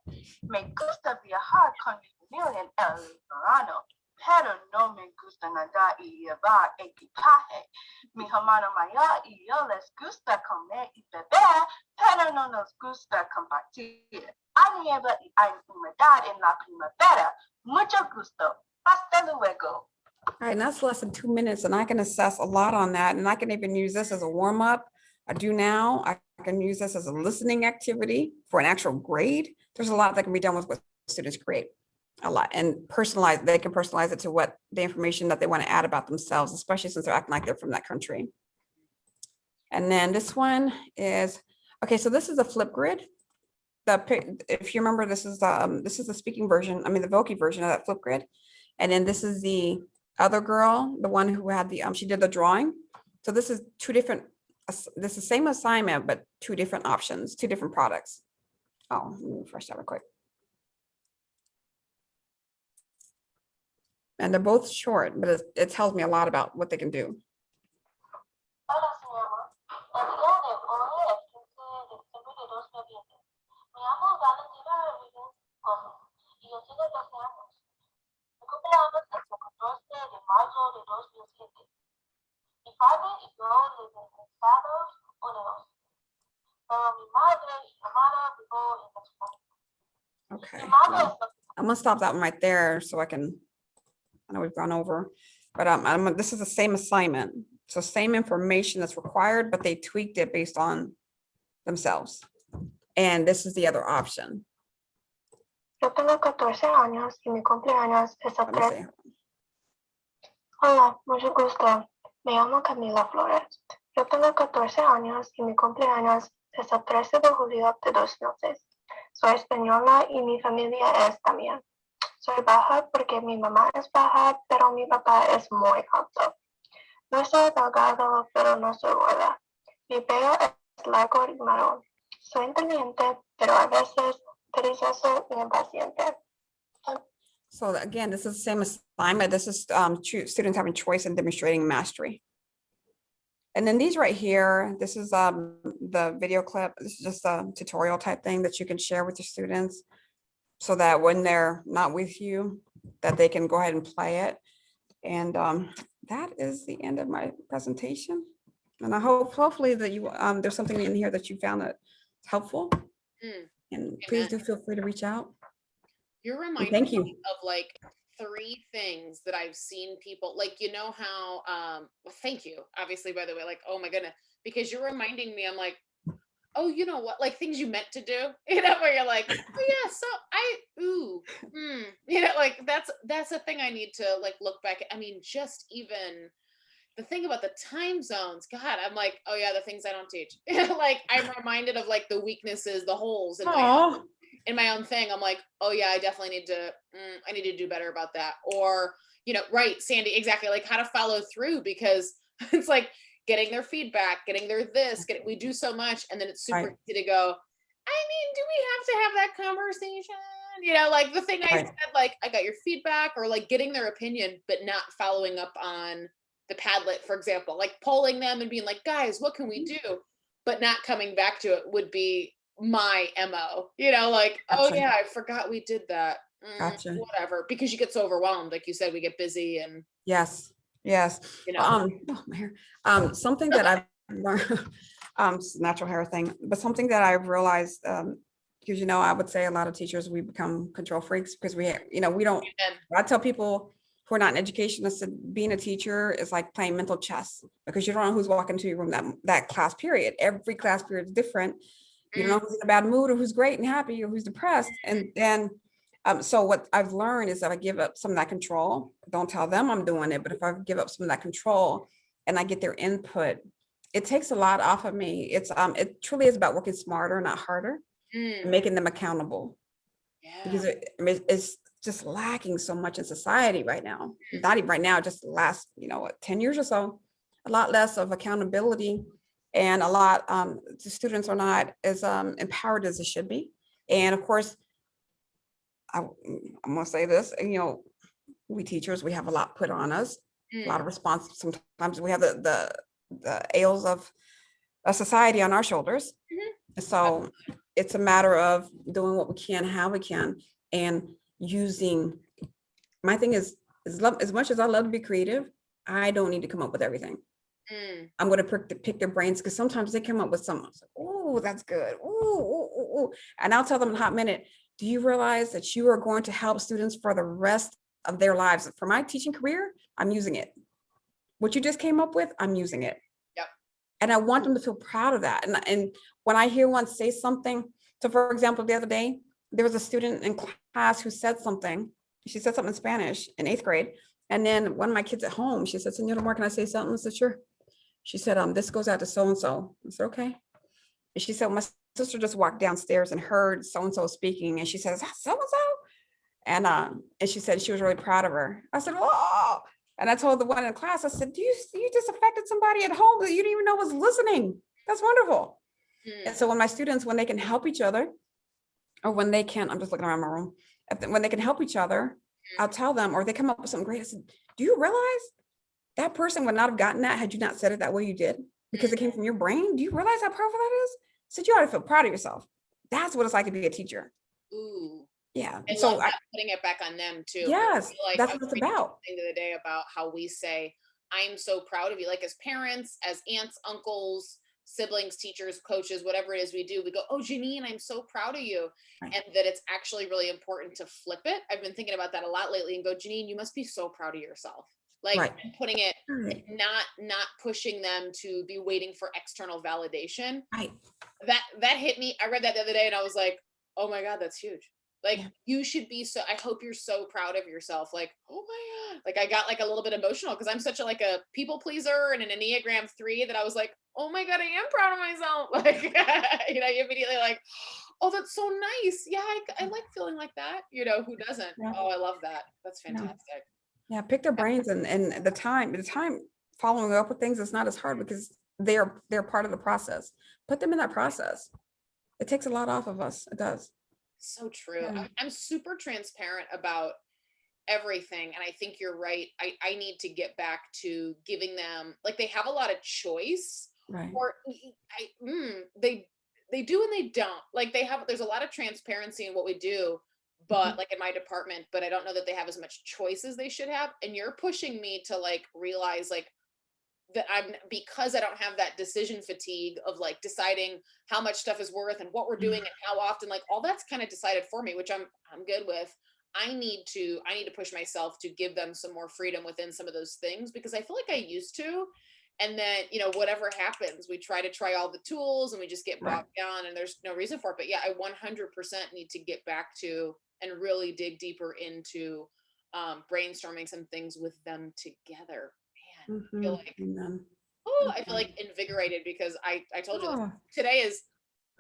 Me gusta viajar con mi familia en el verano, pero no me gusta nadar y llevar equipaje. Mi hermano mayor y yo les gusta comer y beber, pero no nos gusta compartir. Hay nieve y hay humedad en la primavera. Mucho gusto. Hasta luego. All right, and that's less than 2 minutes, and I can assess a lot on that, and I can even use this as a warm-up. I do now. I can use this as a listening activity for an actual grade. There's a lot that can be done with what students create. A lot, and personalize, they can personalize it to what the information that they want to add about themselves, especially since they're acting like they're from that country. And then this one is, okay, so this is a flip grid. If you remember, this is the speaking version, I mean, the Voki version of that flip grid. And then this is the other girl, the one who had the, she did the drawing. So this is two different, this is the same assignment, but two different options, two different products. Oh, let me refresh that real quick. And they're both short, but it tells me a lot about what they can do. Hola, señora. El día de hoy es 15 de diciembre de 2020. Me llamo Valentina Rodríguez Gómez y yo tengo 12 años. Mi cumpleaños es el 14 de mayo de 2007. Mi padre y yo viven en Estados Unidos, pero mi madre y hermana viven en España. Okay, Mi madre well, es I'm gonna stop that one right there so I can, I know we've gone over, but this is the same assignment. So same information that's required, but they tweaked it based on themselves. And this is the other option. Yo tengo 14 años y mi cumpleaños es el Let me 3. see. Hola, mucho gusto. Me llamo Camila Flores. Yo tengo 14 años y mi cumpleaños es el 13 de julio de 2006. Soy española y mi familia es también. Soy baja porque mi mamá es baja, pero mi papá es muy alto. No soy delgado, pero no soy gorda. Mi pelo es largo y marrón. Soy inteligente, pero a veces perezoso y impaciente. So again, this is the same assignment. This is students having choice and demonstrating mastery. And then these right here, this is the video clip. This is just a tutorial type thing that you can share with your students so that when they're not with you, that they can go ahead and play it. And that is the end of my presentation. And I hope, hopefully that you, there's something in here that you found that helpful. And please do feel free to reach out. You're And reminding thank you. me of like 3 things that I've seen people like, you know how, well, thank you, obviously, by the way, like, oh my goodness, because you're reminding me, I'm like, oh, you know what, like things you meant to do, you know, where you're like, oh yeah, so you know, like that's a thing I need to like look back at. I mean, just even the thing about the time zones, God, I'm like, oh yeah, the things I don't teach. Like I'm reminded of like the weaknesses, the holes in my own thing. I'm like, oh yeah, I definitely need to, I need to do better about that. Or, you know, right, Sandy, exactly, like how to follow through, because it's like getting their feedback, getting their this, we do so much, and then it's super easy to go, I mean, do we have to have that conversation? You know, like the thing I said, like, I got your feedback, or like getting their opinion, but not following up on the Padlet, for example, like polling them and being like, guys, what can we do? But not coming back to it would be my MO, you know, like, oh yeah, I forgot we did that. Whatever, because you get so overwhelmed, like you said, we get busy and yes, you know. oh, my hair. Something that I've learned, natural hair thing, but something that I've realized, because, you know, I would say a lot of teachers, we become control freaks because we, you know, we don't, I tell people who are not in education, I said, being a teacher is like playing mental chess, because you don't know who's walking into your room that class period. Every class period is different. You don't know who's in a bad mood or who's great and happy or who's depressed. And then, so what I've learned is that I give up some of that control. Don't tell them I'm doing it, but if I give up some of that control and I get their input, it takes a lot off of me. It's it truly is about working smarter, not harder, and making them accountable. Because it's just lacking so much in society right now. Not even right now, just the last, you know, what, 10 years or so, a lot less of accountability, and a lot, the students are not as empowered as they should be. And of course, I'm gonna say this, you know, we teachers, we have a lot put on us, a lot of response. Sometimes we have the ails of a society on our shoulders. So it's a matter of doing what we can, how we can, and using, my thing is love, as much as I love to be creative, I don't need to come up with everything. I'm going to pick their brains, because sometimes they come up with some, oh, that's good. Ooh. And I'll tell them in a hot minute, do you realize that you are going to help students for the rest of their lives? For my teaching career, I'm using it. What you just came up with, I'm using it. Yep. And I want them to feel proud of that. And when I hear one say something, so for example, the other day, there was a student in class who said something. She said something in Spanish in 8th grade. And then one of my kids at home, she said, Senora Moore, can I say something? I said, sure. She said, this goes out to so-and-so. I said, okay. And she said, my sister just walked downstairs and heard so-and-so speaking. And she says, so-and-so? And she said she was really proud of her. I said, oh. And I told the one in class, I said, you just affected somebody at home that you didn't even know was listening. That's wonderful. And so when my students, when they can help each other, or when they can, I'm just looking around my room, when they can help each other, I'll tell them, or they come up with something great. I said, do you realize that person would not have gotten that had you not said it that way you did? Because it came from your brain. Do you realize how powerful that is? I said, you ought to feel proud of yourself. That's what it's like to be a teacher. Ooh. Yeah. And so putting it back on them too. Yes, like that's what it's about. The other day about how we say, I'm so proud of you. Like as parents, as aunts, uncles, siblings, teachers, coaches, whatever it is we do, we go, oh, Janine, I'm so proud of you. Right. And that it's actually really important to flip it. I've been thinking about that a lot lately and go, Janine, you must be so proud of yourself. Like Right. putting it, not pushing them to be waiting for external validation. Right. That hit me. I read that the other day and I was like, oh my God, that's huge. Like you should be so, I hope you're so proud of yourself. Like, oh my God. Like I got like a little bit emotional because I'm such a people pleaser and an Enneagram 3 that I was like, oh my God, I am proud of myself. Like, you immediately like, oh, that's so nice. Yeah, I like feeling like that. Who doesn't? Yeah. Oh, I love that. That's fantastic. Yeah, pick their brains and the time following up with things is not as hard because they're part of the process. Put them in that process. It takes a lot off of us. It does. So true. Yeah. I'm super transparent about everything. And I think you're right. I need to get back to giving them, like they have a lot of choice. Right. Or they do and they don't. Like there's a lot of transparency in what we do, but like in my department, but I don't know that they have as much choice as they should have. And you're pushing me to like realize like that because I don't have that decision fatigue of like deciding how much stuff is worth and what we're doing and how often, like all that's kind of decided for me, which I'm good with. I need to push myself to give them some more freedom within some of those things because I feel like I used to. And then, whatever happens, we try all the tools and we just get bogged down and there's no reason for it. But yeah, I 100% need to get back to and really dig deeper into brainstorming some things with them together. Man, I feel like, I feel like invigorated because I told you this, today has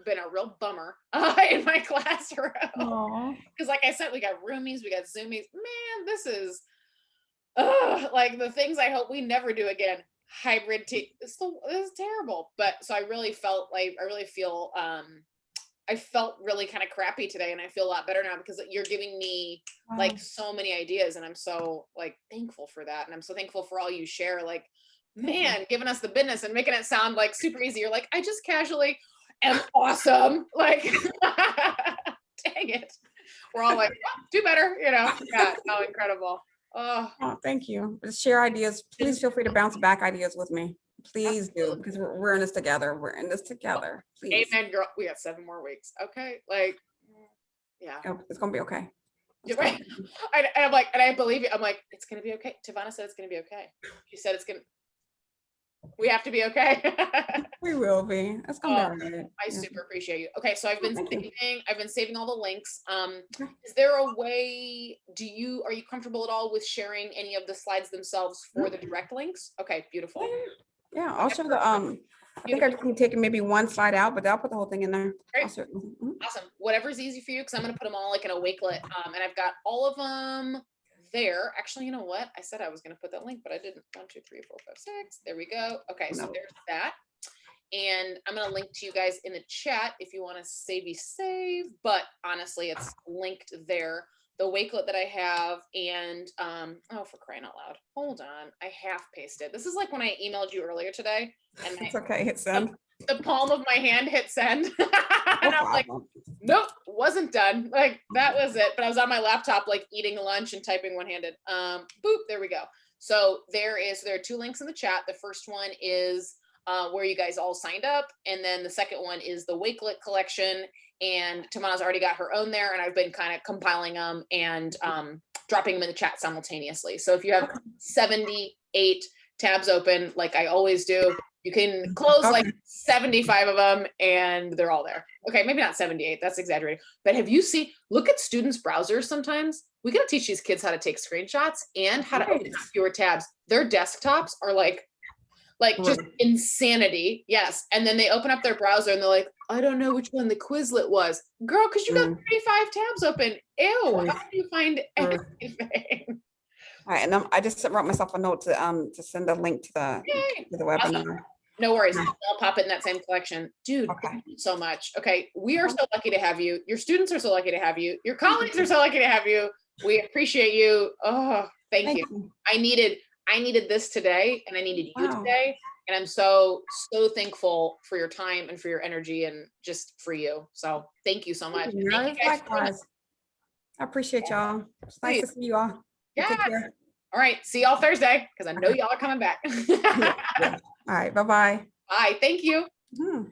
been a real bummer in my classroom. Because like I said, we got roomies, we got Zoomies. Man, this is like the things I hope we never do again. Hybrid this is terrible. But so I really felt like I felt really kind of crappy today and I feel a lot better now because you're giving me like so many ideas and I'm so like thankful for that. And I'm so thankful for all you share, like, man, giving us the business and making it sound like super easy. You're like, I just casually am awesome. Like, dang it. We're all like, do better, Yeah, how incredible. Oh, thank you. Just share ideas. Please feel free to bounce back ideas with me. Please do, because we're in this together. We're in this together. Please. Amen, girl. We got 7 more weeks. Okay. Like, yeah. It's going to be okay. You're right. And I'm like, and I believe you. I'm like, it's going to be okay. Tavana said it's going to be okay. She said we have to be okay. We will be. It's going to be all right. I super appreciate you. Okay. So I've been saving all the links. Is there a way, are you comfortable at all with sharing any of the slides themselves for the direct links? Okay. Beautiful. Yeah. I'll show I think I can take maybe one slide out, but I'll put the whole thing in there. Awesome. Whatever's easy for you, because I'm going to put them all like in a Wakelet. And I've got all of them there. Actually, you know what? I said I was going to put that link, but I didn't. 1, 2, 3, 4, 5, 6. There we go. Okay, so there's that. And I'm going to link to you guys in the chat if you want to save. But honestly, it's linked there. the wakelet that I have, and oh, for crying out loud, hold on, I half pasted. This is like when I emailed you earlier today, and It's okay, hit send. the palm of my hand hit send, and No I'm like, problem. nope, wasn't done. Like that was it. But I was on my laptop, like eating lunch and typing one-handed. Boop, there we go. So there are 2 links in the chat. The first one is where you guys all signed up, and then the second one is the Wakelet collection. And Tavana's already got her own there, and I've been kind of compiling them and dropping them in the chat simultaneously. So if you have 78 tabs open, like I always do, you can close like 75 of them, and they're all there. Okay, maybe not 78, that's exaggerating. But have you seen, look at students' browsers sometimes. We gotta teach these kids how to take screenshots and how to open fewer tabs. Their desktops are like just insanity. Yes. And then they open up their browser and they're like, I don't know which one the Quizlet was. Girl, because you got 35 tabs open. Ew, how do you find anything? All right, and I just wrote myself a note to send a link to the webinar. No worries. I'll pop it in that same collection. Dude, Okay. thank you so much. Okay. We are so lucky to have you. Your students are so lucky to have you. Your colleagues are so lucky to have you. We appreciate you. Oh, thank you. I needed this today, and I needed you today. And I'm so thankful for your time and for your energy and just for you. So thank you so much. Thank you guys. Likewise. I appreciate y'all. It's nice to see you all. Yeah. Take care. All right. See y'all Thursday, because I know y'all are coming back. All right. Bye-bye. Bye. Thank you. Thank